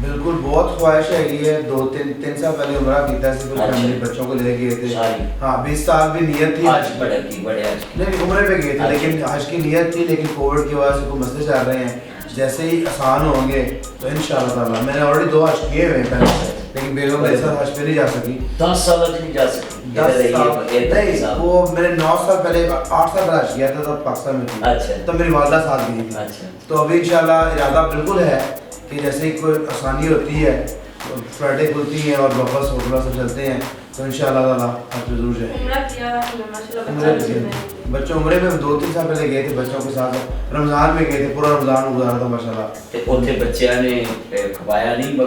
بالکل بہت خواہش ہے, یہ 2-3 سال پہلے عمرہ کیتا سی, فیملی بچوں کو لے گئے تھے. ہاں 20 سال بھی نیت تھی, حج بڑے حج نہیں عمرے پہ گئے تھے, لیکن حج کی نیت تھی, لیکن کووڈ کی وجہ سے کوئی مسئلے چل رہے ہیں. جیسے ہی آسان ہوں گے تو انشاءاللہ تعالیٰ, میں نے آلریڈی 2 حج کیے ہوئے ہیں پہلے, لیکن بیگم میرے ساتھ حج پہ نہیں جا سکی. 10 سال نہیں جا سکتی؟ 10 سال نہیں, وہ میں نے 9 سال پہلے 8 سال پہلے حج کیا تھا, تب پاکستان میں تھی. اچھا, تو میری والدہ ساتھ گئی تھی. اچھا, تو ابھی انشاءاللہ ارادہ بالکل ہے کہ جیسے ہی کوئی آسانی ہوتی ہے, فلائٹیں کھلتی ہیں اور واپس ہوٹل سے چلتے ہیں, تو انشاءاللہ تعالیٰ آپ کو ضرور جائیں. بچوں عمرے میں 2-3 سال پہلے گئے تھے بچوں کے ساتھ, رمضان میں گئے تھے, پورا رمضان گزارا تھا ماشاءاللہ. اوتھے بچیاں نے کھوایا نہیں؟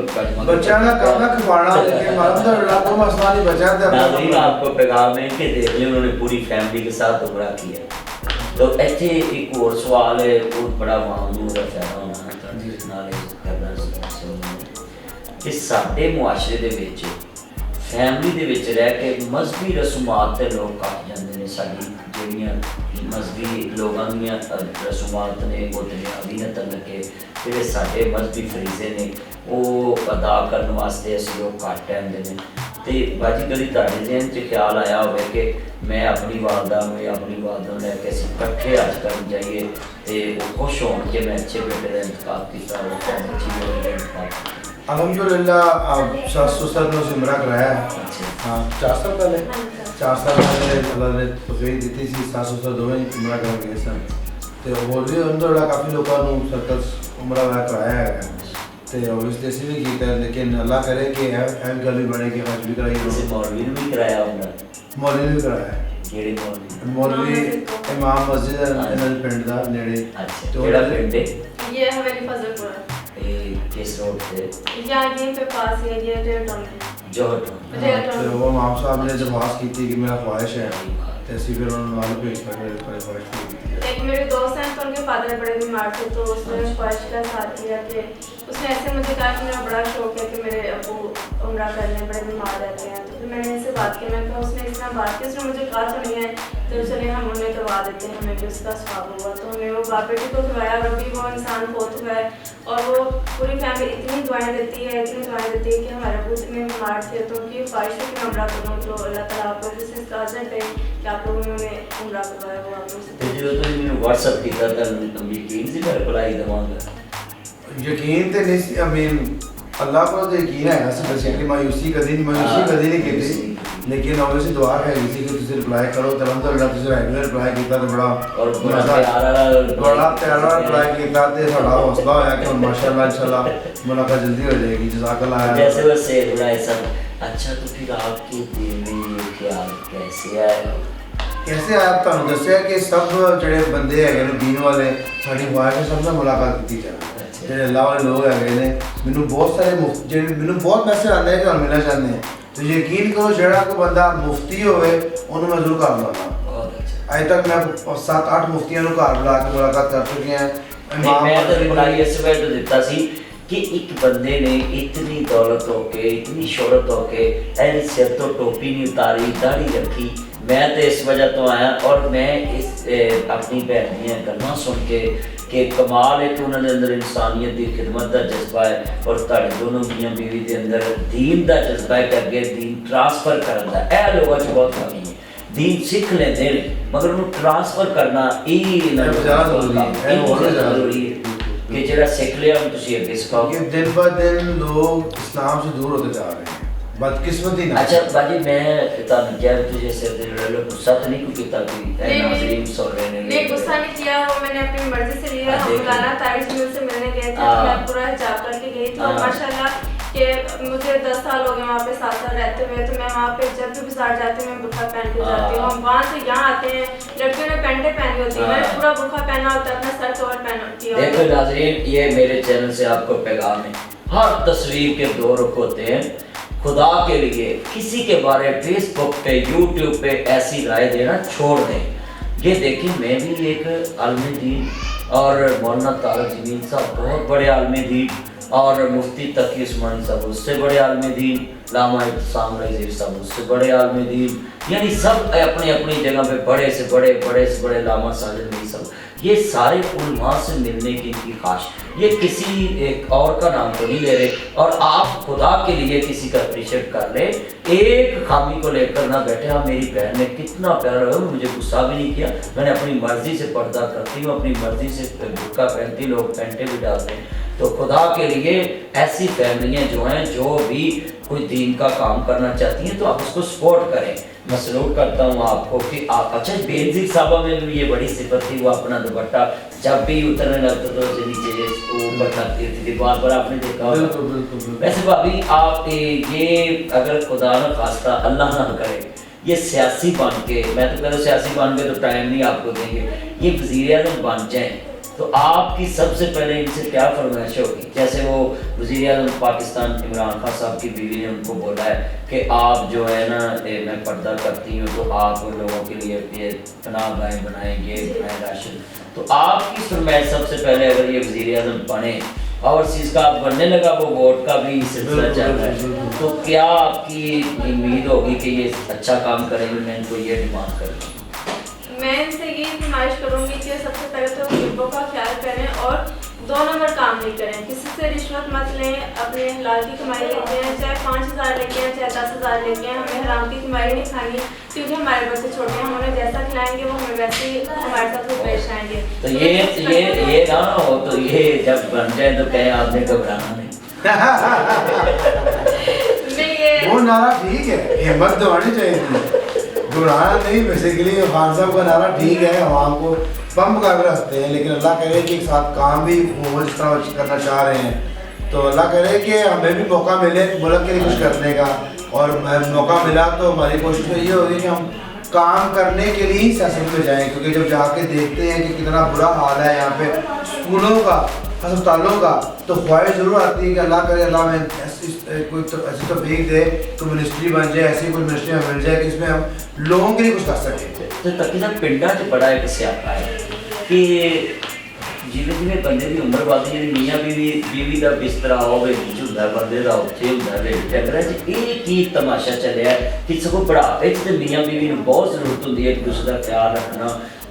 بچیاں نے کھانا کھوانا, لیکن الحمدللہ کوئی مسئلہ نہیں, بچہ تھے. ناظرین آپ کو پیغام ہے کہ دیکھ لیں, انہوں نے پوری فیملی کے ساتھ عمرہ کیا. تو ایتھے ایک اور سوال ہے, بہت بڑا معمول ہے پیدا ہونا کہ ساڈے معاشرے دے وچ فیملی دے وچ رہ کے مذہبی رسومات تے لوگ کٹ جاندے نے. ساڈی جڑیاں مذہبی لوگاں دیاں رسومات نے وہ دنیاوی نہ تن کے جڑے ساڈے مذہبی فریضے نے وہ ادا کرن واسطے اسی لوگ کٹ آندے نے. تے باجی کدی تہاڈے ذہن چ خیال آیا ہوئے کہ میں اپنی والدہ میں اپنی والدہ لے کے اسی کٹھے حج کرن جائیے تے وہ خوش ہون کہ میں اچھے بیٹے کا انتخاب کیتا, وہ اچھی بیٹے کا انتخاب؟ الحمدللہ ساس سسر نے اسے عمرہ کرایا ہے. ہاں 4 سال پہلے 4 سال پہلے اللہ نے توفیق دیتی تھی, ساس سسر دونوں عمرہ کر گئے سن. ਤੇ ਹੋਰ ਵੀ ਉਹਨਾਂ ਕਾਫੀ ਲੋਕਾਂ ਨੂੰ ਸਰਕਸ ਉਮਰਾ ਵਾਲਾ ਕਰਾਇਆ ਹੈ ਤੇ ਆਬਵੀਅਸਲੀ ਅਸੀਂ ਵੀ ਕੀਤਾ, ਲੇਕਿਨ ਅੱਲਾਹ ਕਰੇ ਕਿ ਇਹ ਗੱਲ ਵੀ ਬਣੇ ਕਿ ਹਜ ਵੀ ਕਰਾਈ ਕਿਸੇ ਮੌਲਵੀ ਨੂੰ ਵੀ ਕਰਾਇਆ ਹੁੰਦਾ, ਮੌਲਵੀ ਨੇ ਵੀ ਕਰਾਇਆ ਹੈ। ਜਿਹੜੇ ਮੌਲਵੀ ਇਮਾਮ ਮਸਜਿਦ ਇਹਨਾਂ ਦੇ ਪਿੰਡ ਦਾ ਨੇੜੇ। ਅੱਛਾ, ਕਿਹੜਾ ਪਿੰਡ ਹੈ ये हवेली फजलपुर ਇਹ? ਕਿਸ ਰੋਡ ਤੇ? यहाँ यहीं पे पास ही है, ये डेढ़ टाउन है। ਜੋਹਟ। ਤੇ ਉਹ ਇਮਾਮ ਸਾਹਿਬ ਨੇ ਦਰਖਾਸਤ ਕੀਤੀ ਕਿ ਮੇਰਾ ਖੁਆਇਸ਼ ਹੈ ਤੇ ਅਸੀਂ ਫਿਰ ਉਹਨਾਂ ਨੂੰ ਨਾਲ ਭੇਜਤਾ ਕਿ ਖੁਆਇਸ਼ ਪੂਰੀ ਕੀਤੀ ਹੈ। एक मेरे दोस्त हैं तो उनके फादर बड़े बीमार थे, तो उसने ख्वाहिश का साथ किया कि उसने ऐसे मुझे कहा कि मेरा बड़ा शौक है कि मेरे अबू उम्रा करने बड़े बीमार रहते हैं। तो फिर मैंने इनसे बात की, मैंने कहा उसने इस तरह बात की, उसने मुझे कहा तो नहीं है तो चले हम उन्हें करवा देते हैं, हमें भी उसका स्वाब हुआ। तो हमें वो बाप बेटी को करवाया और अभी वो इंसान बहुत हुआ है और वो पूरी फैमिली इतनी दुआएं देती है, इतनी दुआएं देती है कि हमारे अबू इतने बीमार थे तो उनकी ख्वाहिश थी कि मैं उम्रा करूँ। तो अल्लाह ताला आप लोगों से इजाज़त है कि आप लोगों ने उन्हें उम्रा करवाया, वो आप लोगों से। ਤੇ ਜਦੋਂ ਤੁਸੀਂ ਮੈਨੂੰ WhatsApp ਕੀਤਾ ਤਾਂ ਮੈਨੂੰ ਯਕੀਨ ਸੀ ਮੈਂ ਰਿਪਲਾਈ ਦੇਵਾਂਗਾ। ਯਕੀਨ ਤੇ ਨਹੀਂ ਸੀ, ਅੱਲਾਹ ਕੋਲ ਤਾਂ ਯਕੀਨ ਹੈ ਅਸੀਂ ਬੇਸਿਕਲੀ ਮਾਯੂਸੀ ਕਦੀ ਨਹੀਂ ਕੀਤੀ, ਲੇਕਿਨ ਆਬਵੀਅਸਲੀ ਦੁਆ ਹੈ ਸੀ ਕਿ ਤੁਸੀਂ ਰਿਪਲਾਈ ਕਰੋ ਤੇ ਅਲਹਮਦੁਲਿਲਾ ਤੁਸੀਂ ਰੈਗੂਲਰ ਰਿਪਲਾਈ ਕੀਤਾ ਤੇ ਔਰ ਬੜਾ ਪਿਆਰਾ ਰਿਪਲਾਈ ਕੀਤਾ ਤੇ ਸਾਡਾ ਹੌਸਲਾ ਹੋਇਆ ਕਿ ਹੁਣ ਮਾਸ਼ਾਅੱਲਾ ਇੰਸ਼ਾਅੱਲਾ ਮੁਲਾਕਾਤ ਜਲਦੀ ਹੋ ਜਾਏਗੀ। ਜਜ਼ਾਕੱਲਾਹ। जैसे वैसे बुराए सब। अच्छा, तो फिर आपके दिल में ये ख्याल कैसे आया? कैसे आया? ਤੁਹਾਨੂੰ ਦੱਸਿਆ ਕਿ ਸਭ ਜਿਹੜੇ ਬੰਦੇ ਹੈਗੇ ਨੇ ਦੀਨ ਵਾਲੇ ਸਾਡੀ ਖੁਆਇਸ਼ ਹੈ ਸਭ ਨਾਲ ਮੁਲਾਕਾਤ ਕੀਤੀ ਜਾਵੇ। ਜਿਹੜੇ ਅੱਲਾਹ ਵਾਲੇ ਲੋਕ ਹੈਗੇ ਨੇ ਮੈਨੂੰ ਬਹੁਤ ਸਾਰੇ ਜਿਹੜੇ ਮੈਨੂੰ ਬਹੁਤ ਮੈਸੇਜ ਆਉਂਦੇ ਹੈ ਕਿ ਤੁਹਾਨੂੰ ਮਿਲਣਾ ਚਾਹੁੰਦੇ ਹੈ। ਤੁਸੀਂ ਯਕੀਨ ਕਰੋ ਜਿਹੜਾ ਕੋਈ ਬੰਦਾ ਮੁਫਤੀ ਹੋਵੇ ਉਹਨੂੰ ਮੈਂ ਜ਼ਰੂਰ ਕਰ ਲਵਾਂਗਾ। बहुत अच्छा। ਅੱਜ ਤੱਕ ਮੈਂ 7-8 ਮੁਫਤੀਆਂ ਨੂੰ ਘਰ ਬੁਲਾ ਕੇ ਮੁਲਾਕਾਤ ਕਰ ਚੁੱਕੀ ਹਾਂ। मैं तो रिप्लाई इस वजह तो दिता सी कि एक बंदे ने इतनी दौलत होके इतनी शोहरत होके ऐसी सिर तो टोपी नहीं उतारी, दाढ़ी रखी। मैं तो इस वजह तो आया और मैं इस अपनी बहन दी गल्लां सुन के कि कमाल है कि उन्होंने अंदर इंसानियत की खिदमत का जज्बा है और तुहाडे दोनों मियां बीवी के अंदर दीन का जज्बा है कि अगे दीन ट्रांसफर करन दा। यह लोगों च बहुत कमी है, दीन सीख लेते हैं मगर उन्हें ट्रांसफर करना जरूरी है कि जरा सीख लिया हम तुसी अगे सिखाओ। कि दिन ब दिन लोग इस्लाम से दूर होते जा रहे हैं, बदकिस्मती ना। अच्छा बाजी, मैं तुहानू क्या तुझे सिर ते लड़ लो, गुस्सा तो नहीं कोई कीता कि नाज़रीन सुन रहे ने? नहीं, गुस्सा नहीं किया, वो मैंने अपनी मर्जी से लिया। हम मौलाना तारिक जमील से मिलने गए थे, मैं पूरा हिजाब करके गई थी और माशाल्लाह कि मुझे 10 साल हो गए वहाँ पे 7 साल रहते हुए, तो मैं वहाँ पे जब भी बाजार जाती हूँ मैं बुर्का पहन के जाती हूँ। हम वहाँ से यहाँ आते हैं, लड़कियों ने पैंटें पहनी होती है, मैंने पूरा बुर्का पहना होता है, अपना सर कवर पहना होती है। देखो नाज़रीन, ये मेरे चैनल से आपको पैगाम है, हर तस्वीर के दो रुख होते हैं। खुदा के लिए किसी के बारे में फेसबुक पे यूट्यूब पे ऐसी राय देना छोड़ दें। ये देखिए, मैं भी एक आलमी दीन और मौलाना तारिक जमील साहब बहुत बड़े आलमी दीन और मुफ्ती तकी उस्मानी साहब उससे बड़े आलमी दीन, लामा इत्साम रज़ीर साहब उससे बड़े आलमी दीन, यानी सब अपनी अपनी जगह पे बड़े से बड़े लामा साजिद नहीं सब, ये सारे उलमा से मिलने की इनकी ख्वाहिश, ये किसी एक और का नाम तो नहीं ले रहे। और आप खुदा के लिए किसी का अप्रिशिएट कर ले, एक खामी को लेकर ना बैठे। हाँ, मेरी बहन ने कितना प्यारा है, मुझे गुस्सा भी नहीं किया, मैंने अपनी मर्जी से पर्दा करती हूँ, अपनी मर्जी से बुर्का पहनती, लोग पैंटे भी डालते हैं। तो खुदा के लिए ऐसी फैमिलियाँ जो हैं जो भी कोई दीन का काम करना चाहती हैं तो आप उसको सपोर्ट करें। मैं सलूट करता हूँ आपको कि आप अच्छा। बेनज़ीर साहबा में भी ये बड़ी सिफत थी, वो अपना दुपट्टा जब भी उतरने लगता तो उसे नीचे ऊपर करती थी दीवार पर, आपने देखा होगा। वैसे भाभी आप ये अगर खुदा न खास्ता अल्लाह ना करे ये सियासी बन के, मैं तो कहता हूँ सियासी बन के तो टाइम नहीं आपको देंगे, ये वज़ीर-ए-आज़म बन जाएँ तो आपकी सबसे पहले इनसे क्या फरमाइश होगी? जैसे वो वज़ीर-ए-आज़म पाकिस्तान इमरान खान साहब की बीवी ने उनको बोला है कि आप जो है ना मैं पर्दा करती हूँ तो आप लोगों के लिए ये पनाहगाहें बनाएंगे, राशन, तो आपकी फरमाइश सबसे पहले अगर ये वज़ीर-ए-आज़म बने ओवरसीज का आप बनने लगा, वो वोट का भी सिलसिला चल रहा है, तो क्या आपकी उम्मीद होगी कि ये अच्छा काम करेंगे? मैं इनको ये डिमांड करूँगी, मैं इनसे ये फरमाइश करूँगी कि सबसे पहले तो गरीबों का ख्याल करें और 2 नंबर काम नहीं करें, किसी से रिश्वत मत लें, अपने हलाल की कमाई लेते हैं, चाहे 5,000 लेके हैं चाहे 10,000 लेके हैं, हमें हराम की कमाई नहीं खानी, क्योंकि हमारे बच्चे छोटे हैं, हम उन्हें जैसा खिलाएंगे वो हमें वैसे ही हमारे साथ वो पेश आएंगे। तो ये ना हो तो ये जब बन जाए तो कहें आपने घबराना नहीं। वो नारा ठीक है, हिम्मत दौड़नी चाहिए थी, घबराना नहीं। बेसिकली खान साहब का नारा ठीक है, आवाम को पंप का भी रखते हैं, लेकिन अल्लाह करे कि एक साथ काम भी हो जिस तरह करना चाह रहे हैं। तो अल्लाह करे कि हमें भी मौका मिले मुल्क के लिए कुछ करने का, और मौका मिला तो हमारी कोशिश तो ये होगी कि हम काम करने के लिए ही सियासत में जाएँ, क्योंकि जब जाके देखते हैं कि कितना बुरा हाल है यहाँ पे स्कूलों का, अस्पतालों का, तो ख्वाहिश ज़रूर आती है कि अल्लाह करे अल्लाह में ऐसी तो भीख दे तो मिनिस्ट्री बन जाए, ऐसी कोई मिनिस्ट्री हमें मिल जाए कि इसमें हम लोगों के लिए कुछ कर सकें। तो तकी साहब पिंडा च बड़ा एक स्यापा है कि जिवें जिवें बंदे की उम्र बढ़दी है, मियाँ बीवी का बिस्तरा होवे हुंदा बंदे दा उत्थे हुंदा वे डंगरां च ये की तमाशा चलिया कि सगों बुढ़ापे च ते मियाँ बीवी नूं बहुत जरूरत हुंदी है एक दूसरे का ख्याल रखना,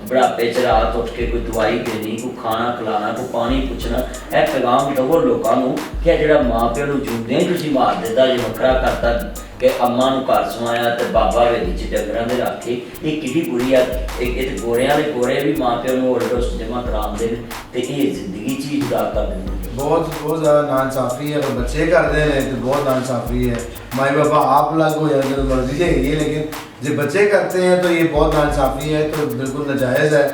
बुढ़ापे च रात उठ के कोई दवाई देनी, कोई खाना खिलाना, कोई पानी पुछना। यह पैगाम दवो लोगों को कि जिहड़ा माँ प्यो नूं जिंदे ही तुसीं मार दित्ता जे वखरा करता कि अम्मा नूं घर सवाया ते बाबा वेदी च डंगरां दे रखे, ये किड्डी बुरी आ। एक गोरियां दे गोरे भी माँ प्यो नूं ओवरडोज जमा करांदे ने ते ये जिंदगी च ही जुदा कर दिंदे ने। बहुत ज़्यादा नाइंसाफ़ी है, अगर बच्चे करते हैं तो बहुत नाइंसाफ़ी है। माई बाबा आप अलग हो जाए तो मर्जी है, लेकिन जब बच्चे करते हैं तो ये बहुत नाइंसाफ़ी है, तो बिल्कुल नाजायज़ है।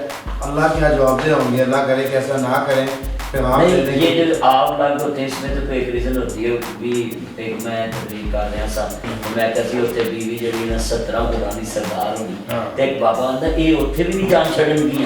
अल्लाह के यहाँ जवाबदेह होंगे, अल्लाह करे कि ऐसा ना करें। नहीं ये जो आप लाग होते हैं इसमें तो एक रीज़न होती है भी एक मैं तकरीर कर रहा सा मैं कहती होते बीवी जड़ी ना 17 पुरानी सरदार होगी तो एक बाबा आंदा ये उत्थे भी नहीं जान छड़नगी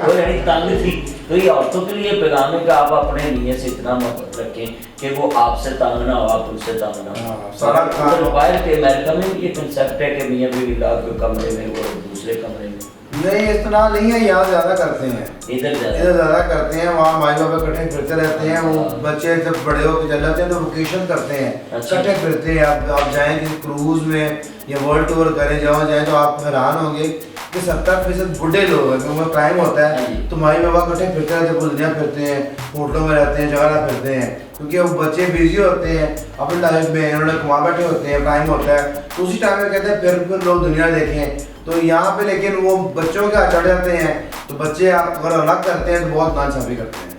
वो यानी तंग थी। तो ये औरतों के लिए पैगाम है कि आप अपने नीयत से इतना मोहब्बत रखें कि वो आपसे तंग ना हो, आप उनसे तंग ना हो। सारा मोबाइल के अमेरिका में ये कंसेप्ट है कि मियाँ बीवी लाग के कमरे में वो दूसरे कमरे में नहीं, इस तरह नहीं है, यहाँ ज़्यादा करते हैं, इधर ज़्यादा करते हैं। वहाँ माई बाबा इकट्ठे फिरते रहते हैं, वो बच्चे जब बड़े होकर चल जाते हैं तो वोकेशन करते हैं, इकट्ठे फिरते हैं। आप जाएँ किसी क्रूज़ में या वर्ल्ड टूर करें, जहाँ जाएँ तो आप हैरान होंगे कि 70% बुढ़े लोग हैं, क्योंकि क्राइम होता है तो माई बाबा इकट्ठे फिरते रहते हैं, पूरी दुनिया फिरते हैं, होटलों में रहते हैं, जगह फिरते हैं, क्योंकि वो बच्चे बिजी होते हैं अपनी लाइफ में, उन्होंने कमा बैठे होते हैं, टाइम होता है, तो उसी टाइम में कहते हैं फिर लोग दुनिया देखें। तो यहाँ पे लेकिन वो बच्चों के हाथ चढ़ जाते हैं, तो बच्चे आप अगर अलग करते हैं तो बहुत नाइंसाफ़ी करते हैं।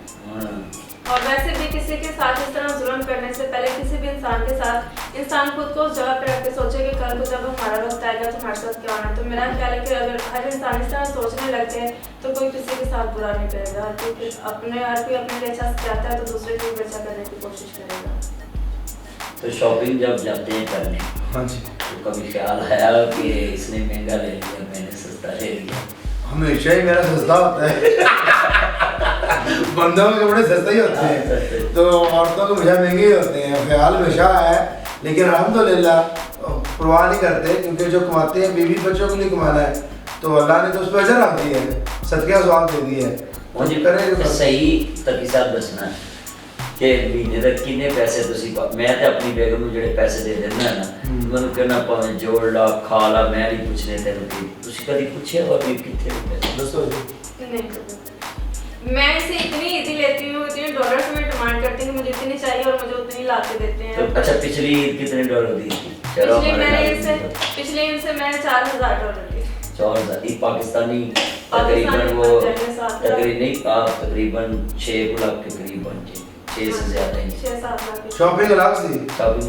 और वैसे भी किसी के साथ इस तरह जुल्म करने से पहले किसी भी इंसान के साथ इंसान खुद को उस जगह पर रख के सोचे कि कल को जब हमारा वक्त आएगा तो हमारे साथ क्या होना है। तो मेरा ख्याल है कि अगर हर इंसान इस तरह सोचने लगते हैं तो कोई किसी के साथ बुरा नहीं करेगा, हर कोई अपने लिए अच्छा चाहता है तो दूसरे को भी अच्छा करने की कोशिश करेगा। तो शॉपिंग जब जाते हैं करने, हाँ जी, तो कभी ख्याल आया कि इसने महंगा ले लिया मैंने सस्ता ले लिया? हमेशा ही मेरा सस्ता होता है बंदों के कपड़े सस्ते ही होते हैं तो औरतों के हमेशा महंगे ही होते हैं। ख्याल हमेशा है, लेकिन अल्हम्दुलिल्लाह परवाह नहीं करते, क्योंकि जो कमाते हैं बीवी बच्चों के लिए कमाना है, तो अल्लाह ने तो उस पर अजर रख दिया है, सदका सवाब दे दिया है। मुझे करे सही तकी साहब दसना कि महीने तक किन्ने पैसे तुसी मैं ते अपनी बेगम नूं जेड़े पैसे दे देना ना मैं कहना भावें जोड़ ला खा ला, मैं नहीं पूछने तेनों की तुसी कभी पूछे हो अभी कितने पैसे दसो? नहीं, मैं इसे इतनी ईदी लेती हूँ, इतने डॉलर्स में डिमांड करती हूँ, मुझे इतनी चाहिए और मुझे उतनी ला के देते हैं। तो अच्छा पिछली ईद कितने डॉलर दी थी? पिछले ईद से मैंने 4000 डॉलर दिए। 4000 ये पाकिस्तानी तकरीबन वो तकरीबन 6 लाख के करीब बन गए, 6 से ज्यादा ही। 6-7 लाख। शॉपिंग अलग सी, शॉपिंग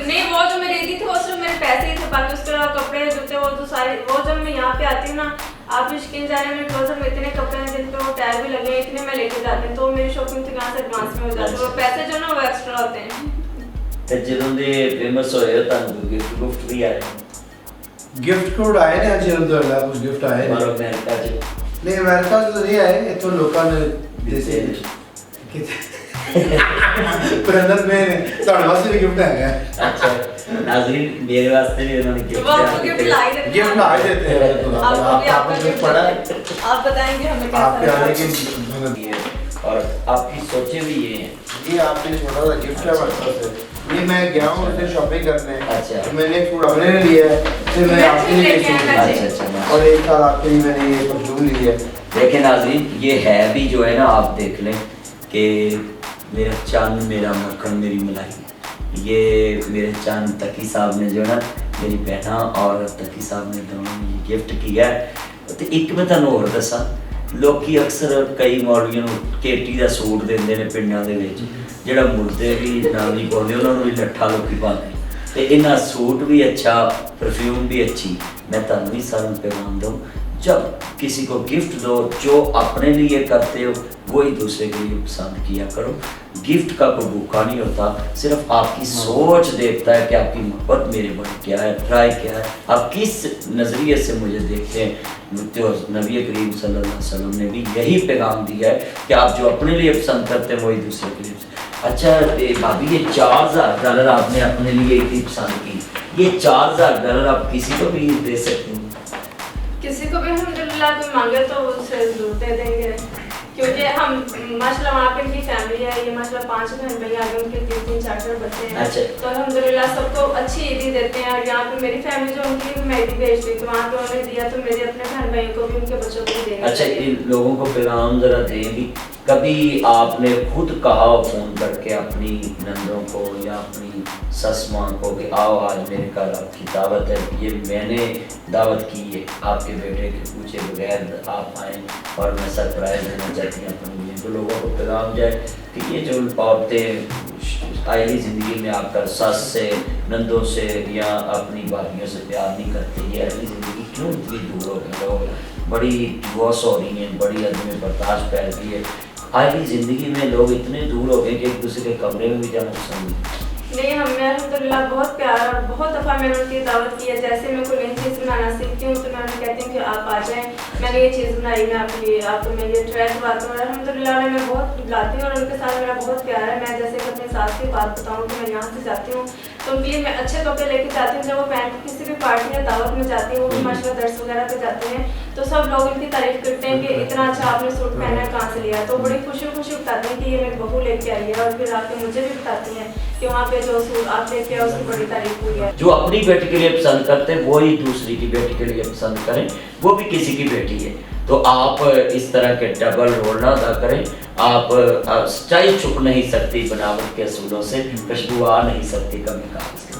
नहीं वो जो मैं लेती थी वो सिर्फ मेरे पैसे ही थे, बाकी उसके अलावा कपड़े जूते वो तो सारे वो जब मैं यहाँ पे आती हूँ ना, आप यकीन जाने मेरे क्लोजर में इतने कपड़े हैं जिन पे वो टैग भी लगे, इतने मैं लेके जाती हूँ, तो मेरी शॉपिंग तो यहाँ से एडवांस में हो जाती है, वो पैसे जो ना वो एक्स्ट्रा होते हैं। ਤੇ ਜਦੋਂ ਦੇ ਫੇਮਸ ਹੋਏ ਤੁਹਾਨੂੰ ਗਿਫਟ ਵੀ ਆਏ? गिफ्ट कोड आए ने अच्छे अलहमदुलिल्लाह, कुछ गिफ्ट आए और अमेरिका च नहीं, अमेरिका से तो नहीं आए, इतने लोगों ने जैसे पर अंदर में साढ़े वास्ते भी गिफ्ट है। अच्छा नाज़रीन मेरे वास्ते भी उन्होंने गिफ्ट ला देते हैं, आपको गिफ्ट पड़ा है, आप बताएंगे हमें क्या आपके आने की और आपकी सोचे भी ये हैं। ये आपने छोटा सा गिफ्ट है हमारे पास है, ये मैं गया हूँ उससे शॉपिंग करने। अच्छा। तो मैंने एक सूट अपने लिए लिया है, फिर मैंने आपके लिए एक सूट लिया है। अच्छा और एक साल आपके लिए मैंने ये परफ्यूम ली है। देखें नाज़रीन ये है भी जो है ना, आप देख लें कि मेरा चांद मेरा मक्खन मेरी मलाई, ये मेरे चांद तकी साहब ने जो है ना मेरी बहना और तकी साहब ने दोनों ने गिफ्ट किया है। तो एक मैं तुहानूं होर दसां, लोकी अक्सर कई मौलवियों नूं केटी दा सूट दिंदे ने पिंडां दे विच, ਜਿਹੜਾ ਮੁਰਦੇ ਵੀ ਨਾਲ ਨਹੀਂ ਪਾਉਂਦੇ ਉਹਨਾਂ ਨੂੰ ਵੀ ਲੱਠਾ ਲੋਕੀ ਪਾਉਂਦੇ ਤੇ ਇਹਨਾਂ ਸੂਟ ਵੀ ਅੱਛਾ ਪਰਫਿਊਮ ਵੀ ਅੱਛੀ। ਮੈਂ ਤੁਹਾਨੂੰ ਵੀ ਸਾਰਿਆਂ ਨੂੰ ਪੈਗਾਮ ਦਊਂ जब किसी को गिफ्ट दो, जो अपने लिए करते हो वही दूसरे के लिए पसंद किया करो। गिफ्ट का कोई भूखा नहीं होता, सिर्फ आपकी सोच देखता है कि आपकी मोहब्बत मेरे बड़े क्या है, ट्राई क्या है, आप किस नज़रिए से मुझे देखते हैं। तो नबी करीम सल्लल्लाहु अलैहि वसल्लम ने भी यही पैगाम दिया है कि आप जो अपने लिए पसंद करते हैं वही दूसरे के लिए। अच्छा भाभी, ये $4000 आपने अपने लिए इतनी पसंद की, ये $4000 आप किसी को भी दे सकते हैं? किसी को भी अल्हम्दुलिल्लाह कोई मांगे तो उसे जरूर दे देंगे, क्योंकि हम माशाल्लाह वहाँ पे इनकी फैमिली है, ये माशाल्लाह 5 बहन भाई आगे, उनके 3-3 4-4 बच्चे हैं। अच्छा। तो अल्हम्दुलिल्लाह सबको अच्छी ईदी देते हैं। और यहाँ पे मेरी फैमिली जो उनकी भी मैं ईदी भेज रही, तो वहाँ पे उन्होंने दिया तो मेरे अपने बहन भाइयों को भी उनके बच्चों को भी देना। अच्छा, इन लोगों को पैगाम ज़रा दें भी, कभी आपने खुद कहा फ़ोन करके अपनी नंदों को या अपनी सस माँ को कि आओ आज मेरे घर आपकी दावत है, ये मैंने दावत की है, आपके बेटे के पूछे बगैर आप आएँ और मैं सरप्राइज़ देना चाहती हूँ अपने लिए, तो लोगों को पैगाम जाए कि ये जो औरतें आईली ज़िंदगी में आकर सस से, नंदों से या अपनी भाइयों से प्यार नहीं करती, ये आईली ज़िंदगी क्यों इतनी दूर हो गई, लोग बड़ी डिवोर्स हो रही हैं, बड़ी आदमी बर्दाश्त फैल रही है, आईली ज़िंदगी में लोग इतने दूर हो गए कि एक दूसरे के कमरे में भी जाना पसंद नहीं। हमें अल्हम्दुलिल्लाह बहुत प्यार, और बहुत दफ़ा मैंने उनकी दावत की है। जैसे मैं कोई नई चीज़ बनाना सीखती हूँ तो मैं उन्हें कहती हूँ कि आप आ जाएँ, मैंने ये चीज़ बनाई, मैं आपके लिए आपको मैं ये ट्राई करवाती हूँ। अल्हम्दुलिल्लाह मैं बहुत बुलाती हूँ और उनके साथ मेरा बहुत प्यार है। मैं जैसे कि अपने सास की बात बताऊँ कि मैं यहाँ से जाती हूँ तो उनके लिए मैं अच्छे कपड़े लेके जाती हूँ। जब वो पहन के किसी भी पार्टी या दावत में जाती हूँ, वो भी माशाल्लाह दर्स वगैरह पे जाते हैं, तो सब लोग इनकी तारीफ़ करते हैं कि इतना अच्छा आपने सूट पहना है, कहाँ से लिया। तो बड़ी खुशी बताते हैं कि ये मेरी बहू लेके आई है, और फिर आके मुझे भी बताती हैं कि वहाँ पे जो सूट आप लेके आए उसकी बड़ी तारीफ हुई है। जो अपनी बेटी के लिए पसंद करते हैं वही दूसरी की बेटी के लिए पसंद करें, वो भी किसी की बेटी है। तो आप इस तरह के डबल रोल ना अदा करें। आप सच्चाई छुप नहीं सकती बनावट के असूलों से, खुशबू आ नहीं सकती कभी कागज के।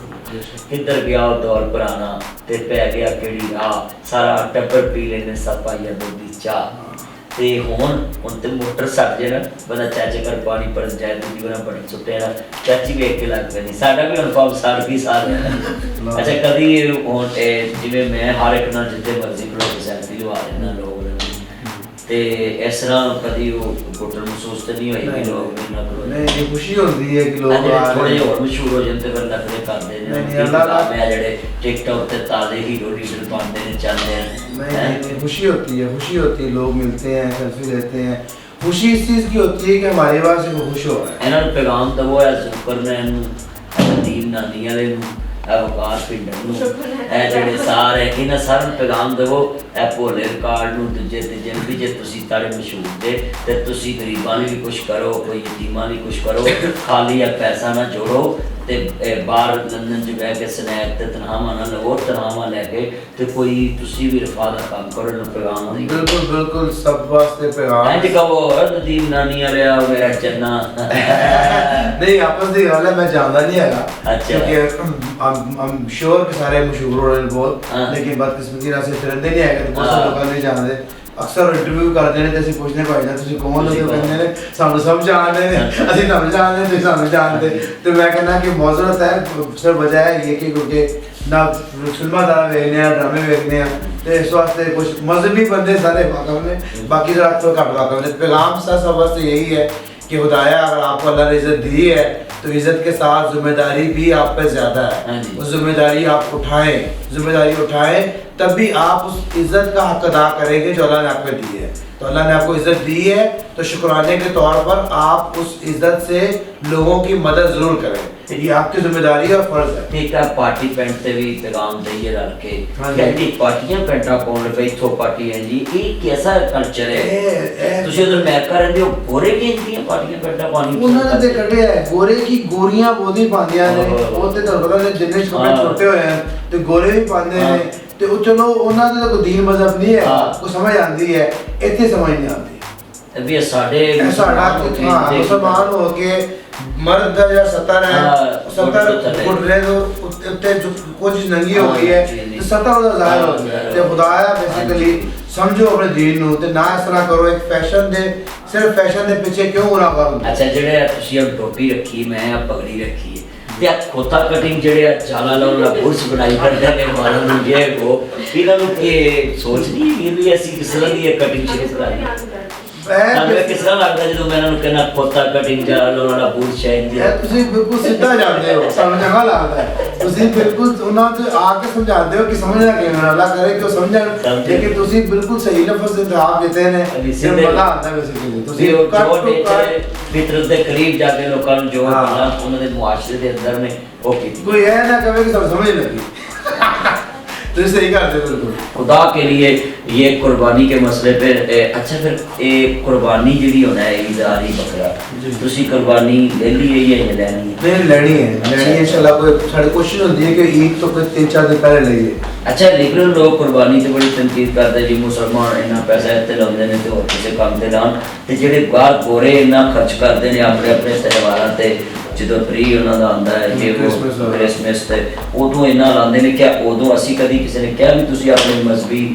किधर गया दौर पुराना ते पै गया केड़ी राह, सारा टब्बर पी लेने सब पाइया दूध दी चाह। ते हुण ते मोटर सट जे ना बंदा चाचे घर पानी भर जाए तो जीवन बड़ी सुटे ना चाची वेख के लग पैंदी, साडा भी अनुभव सड़ गई सारे। अच्छा, कभी हुण जिवें मैं हर एक नाल जिद्दे मर्जी खड़ो के सैल्फी लवा लेना लोग ते इस तरह कभी वो गुटल महसूस तो नहीं होई कि लोग इन्ना करो नहीं, ये खुशी होती है कि लोग थोड़े और मशहूर हो जाते फिर नखरे करते नहीं, अल्लाह मैं जेडे टिकटॉक ते ताजे हीरो लीडर पाते ने चलते हैं। नहीं, खुशी होती है, खुशी होती है, लोग मिलते हैं, सेल्फी लेते हैं। खुशी इस चीज़ की होती है कि हमारे पास से खुश हो रहा है। इन्होंने पैगाम दवो है शुक्र ने नदीम नानी वाले अवकाश पिंडर जेडे सारे इन्हें सारे पैगाम दवो भोले रिकॉर्ड दूजे तीजे भी जे तुसी तारे मशहूर दे ते तुसी गरीबां भी कुछ करो, कोई यतीमां भी कुछ करो, खाली या पैसा ना जोड़ो ते बाहर लंदन च बह के स्नैक ते तनखावां ना लवो, तनखावां लैके ते कोई तुसी भी रफा दा काम करो, इन्हें पैगाम दें। बिल्कुल बिल्कुल, सब वास्ते पैगाम इंज कहो नदीम नानी वाले मेरा चन्ना नहीं, आपस की गल है, मैं जानता नहीं है अच्छा। क्योंकि हम श्योर कि सारे मशहूर हो रहे हैं बहुत, लेकिन बदकिस्मती नाल से फिरंदे नहीं है कि बहुत सारे लोग नहीं जानते। अक्सर इंटरव्यू करते हैं तो पूछने भाई ना तुम कौन हो, कहते हैं सानू सब जानते हैं, असं तुम जानते तुम सानू जानते। तो मैं कहना कि मौजूद है सिर्फ वजह है ये कि क्योंकि ना फिल्मा दारा वेखने ड्रामे वेखने तो इस वास्ते कुछ मजहबी बंदे सारे वाकफ ने, बाकी जरा तो घट वाकफ ने। पैगाम सब वास्ते यही है कि खुदाया अगर आपको अल्लाह ने इज्जत दी है तो इज्जत के साथ जिम्मेदारी भी आप पे ज़्यादा है। उस जिम्मेदारी आप उठाएं, जिम्मेदारी उठाएं तभी आप उस इज्जत का हक अदा करेंगे जो अल्लाह ने आप पे दी है। तो अल्लाह ने आपको इज्जत दी है तो शुक्राने के तौर पर आप उस इज्जत से लोगों की मदद ज़रूर करें, ये आपकी जिम्मेदारी और फर्ज है। ठीक है, पार्टी पेंट ते भी पैगाम दइए रल के कहती पार्टियां पेंटा पाउण लगे इथों पार्टी है जी, ये कैसा कल्चर है? तुसी उधर अमेरिका रहंदे हो, गोरे की इंदियां पार्टियां पेंटा पानी उन्होंने ते कढ़िया है गोरे की गोरियां बोधी पांदियां ने, वो ते तो पता नहीं जिन्ने कपड़े छोटे होए हैं तो गोरे भी पांदे ने ते वो चलो उन्होंने तो कोई दीन मजहब नहीं है, वो समझ आती है, इतनी समझ नहीं आती। अभी साडे मुसलमान हो के मर्द का या 70 है 70 फुट रहे तो उत्ते कुछ नंगी हो गई है तो 70 का जाहिर हो गया ते खुदाया बेसिकली समझो अपने दीन नु ते ना इस तरह करो एक फैशन दे सिर्फ फैशन दे पीछे क्यों बुरा करो। अच्छा, जेड़े तुसी अब टोपी रखी मैं अब पगड़ी रखी है ਤੇ ਆ ਖੋਤਾ ਕਟਿੰਗ ਜਿਹੜੇ ਆ ਚਾਲਾ ਲਾਉਣ ਦਾ ਬੁਰਸ਼ ਬਣਾਈ ਕਰਦੇ ਨੇ ਵਾਲਾਂ ਨੂੰ ਜੇ ਉਹ ਇਹਨਾਂ ਨੂੰ ਕੀ ਸੋਚ ਨਹੀਂ ਹੈਗੀ ਵੀ ਅਸੀਂ ਕਿਸ ਤਰ੍ਹਾਂ ਦੀ ਇਹ ਕਟਿੰਗ ਸ਼ੁਰੂ ਕਰਾਂਗੇ ਤੁਹਾਨੂੰ ਕਿਸ ਤਰ੍ਹਾਂ ਲੱਗਦਾ ਜਦੋਂ ਮੈਂ ਇਹਨਾਂ ਨੂੰ ਕਹਿੰਦਾ ਖੋਤਾ ਕਟਿੰਗ ਚਾਲਾ ਲਾਉਣ ਵਾਲਾ ਬੁਰਸ਼ ਹੈ ਜੀ ਤੁਸੀਂ ਬਿਲਕੁਲ ਸਿੱਧਾ ਜਾਂਦੇ ਹੋ, ਸਾਨੂੰ ਚੰਗਾ ਲੱਗਦਾ ਹੈ। ਤੁਸੀਂ ਬਿਲਕੁਲ ਉਹਨਾਂ ਨੂੰ ਆ ਕੇ ਸਮਝਾਉਂਦੇ ਹੋ ਕਿ ਸਮਝਣਾ ਕਿਵੇਂ, ਅੱਲਾ ਕਰੇ ਕਿ ਉਹ ਸਮਝਣ, ਲੇਕਿਨ ਤੁਸੀਂ ਬਿਲਕੁਲ ਸਹੀ ਲਫ਼ਜ਼ ਇੰਤਖਾਬ ਕੀਤੇ ਨੇ ਤੇ ਮਜ਼ਾ ਆਉਂਦਾ ਬੇਸਿਕਲੀ। ਤੁਸੀਂ ਉਹ ਜੋ ਨੇਚਰ ਫਿਤਰਤ ਦੇ ਕਰੀਬ ਜਾ ਕੇ ਲੋਕਾਂ ਨੂੰ ਜੋ ਗੱਲਾਂ ਉਹਨਾਂ ਦੇ ਮੁਆਸ਼ਰੇ ਦੇ ਅੰਦਰ ਨੇ ਉਹ ਕੀਤੀ। کوئی ہے نا کبھی کہ سب سمجھ لگی تو صحیح کرتے بالکل خدا کے لیے یہ قربانی کے مسئلے پہ اچھا پھر قربانی جڑی ہونا ہے عید آ رہی بکرا تسی قربانی لے لی ہے یا لینی ہے؟ نہیں لینی ہے انشاءاللہ۔ کوئی ساری کوشش ہوتی ہے کہ عید تو کوئی 3-4 دن پہلے لئیے۔ اچھا لیبرل لوگ قربانی تے بڑی تنقید کرتے جی مسلمان اتنا پیسہ اتنے لاندے نے تے اور کسی کام تے لان تے جڑے باہر گورے اتنا خرچ کرتے ہیں اپنے اپنے تہوارات تے جدو فری انہاں دا آندا ہے یہ وہ کرسمس تے ادوں اتنا لاندے نے کیا ادوں اسی کدی کسی نے کیا بھی تسی اپنے مذہبی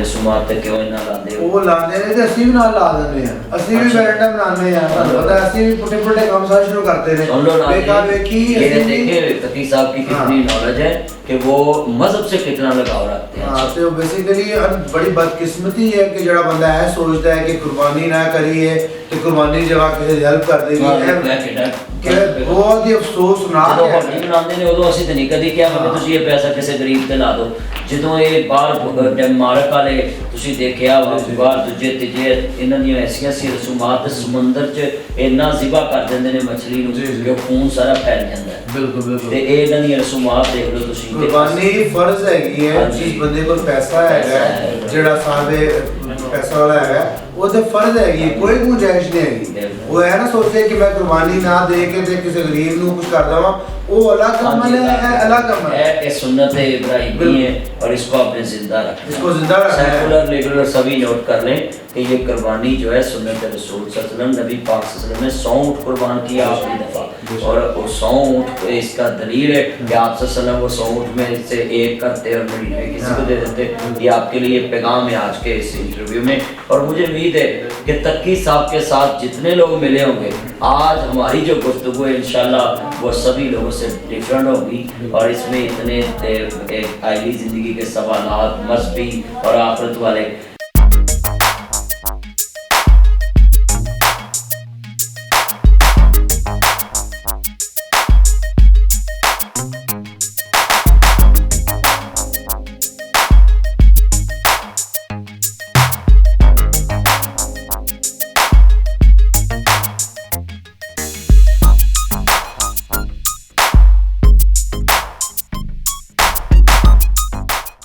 رسومات تے کیوں اتنا لاندے ہو؟ وہ لاندے نے تے اسی بھی نال لا دندے ہیں، اسی بھی ویلنٹائن منانے ہیں، پتہ ہے اسی بھی پٹے پٹے کام سارے شروع کرتے ہیں۔ سن لو نا یہ دیکھیں فقیر صاحب کی کتنی نالج ہے کہ وہ مذہب سے کتنا لگاؤ رکھتے ہیں۔ ہاں تو بیسیکلی بڑی بدقسمتی ہے کہ جڑا بندہ ہے سوچتا ہے کہ قربانی نہ کریے کہ قربانی جگہ کسی ہیلپ کر دے گی، کہ بہت ہی افسوسناک جدو ہے۔ ہولی مناندے نے ادو اسی تے نہیں کدی کیا ہمیں تسی یہ پیسہ کسی غریب تے لا دو، جدو یہ باہر ڈنمارک والے تسی دیکھیا باہر دجے تیجے انہاں دی ایسی ایسی رسومات سمندر چ اتنا ذبح کر دیندے نے مچھلی نو کہ خون سارا پھیل جاندا ہے۔ بالکل بالکل تے اے انہاں دی رسومات دیکھ لو تسی قربانی فرض ہے جس بندے کو پیسہ ہے جڑا صاحب پیسہ والا ہے وہ تے فرض ہے کوئی گنجائش نہیں ہے۔ وہ ہے نا سوچے کہ میں قربانی نہ دے کے تے کسی غریب نو کچھ کر دواں، وہ الگ عمل ہے، الگ عمل ہے۔ یہ سنت ابراہیمی ہے اور اس کو آپ نے زندہ رکھنا ہے، اس کو زندہ رکھنا ہے۔ سیکولر لیبرل سبھی نوٹ کر لیں کہ یہ قربانی جو ہے سنت رسول صلی اللہ علیہ وسلم نبی پاک صلی اللہ علیہ وسلم نے 100 اونٹ قربان کیا آخری دفعہ، اور وہ 100 اونٹ اس کا دلیل ہے کہ آپ صلی اللہ علیہ وسلم وہ 100 اونٹ میں سے ایک کرتے اور مہینے کسی کو دے دیتے۔ یہ آپ کے لیے پیغام ہے آج کے اس انٹرویو میں، اور مجھے امید ہے کہ تقی صاحب کے ساتھ جتنے لوگ ملے ہوں گے آج ہماری جو گفتگو ہے انشاءاللہ وہ سبھی لوگوں سے ڈیفرنٹ ہوگی، اور اس میں اتنے آئلی زندگی کے سوالات مذہبی اور آخرت والے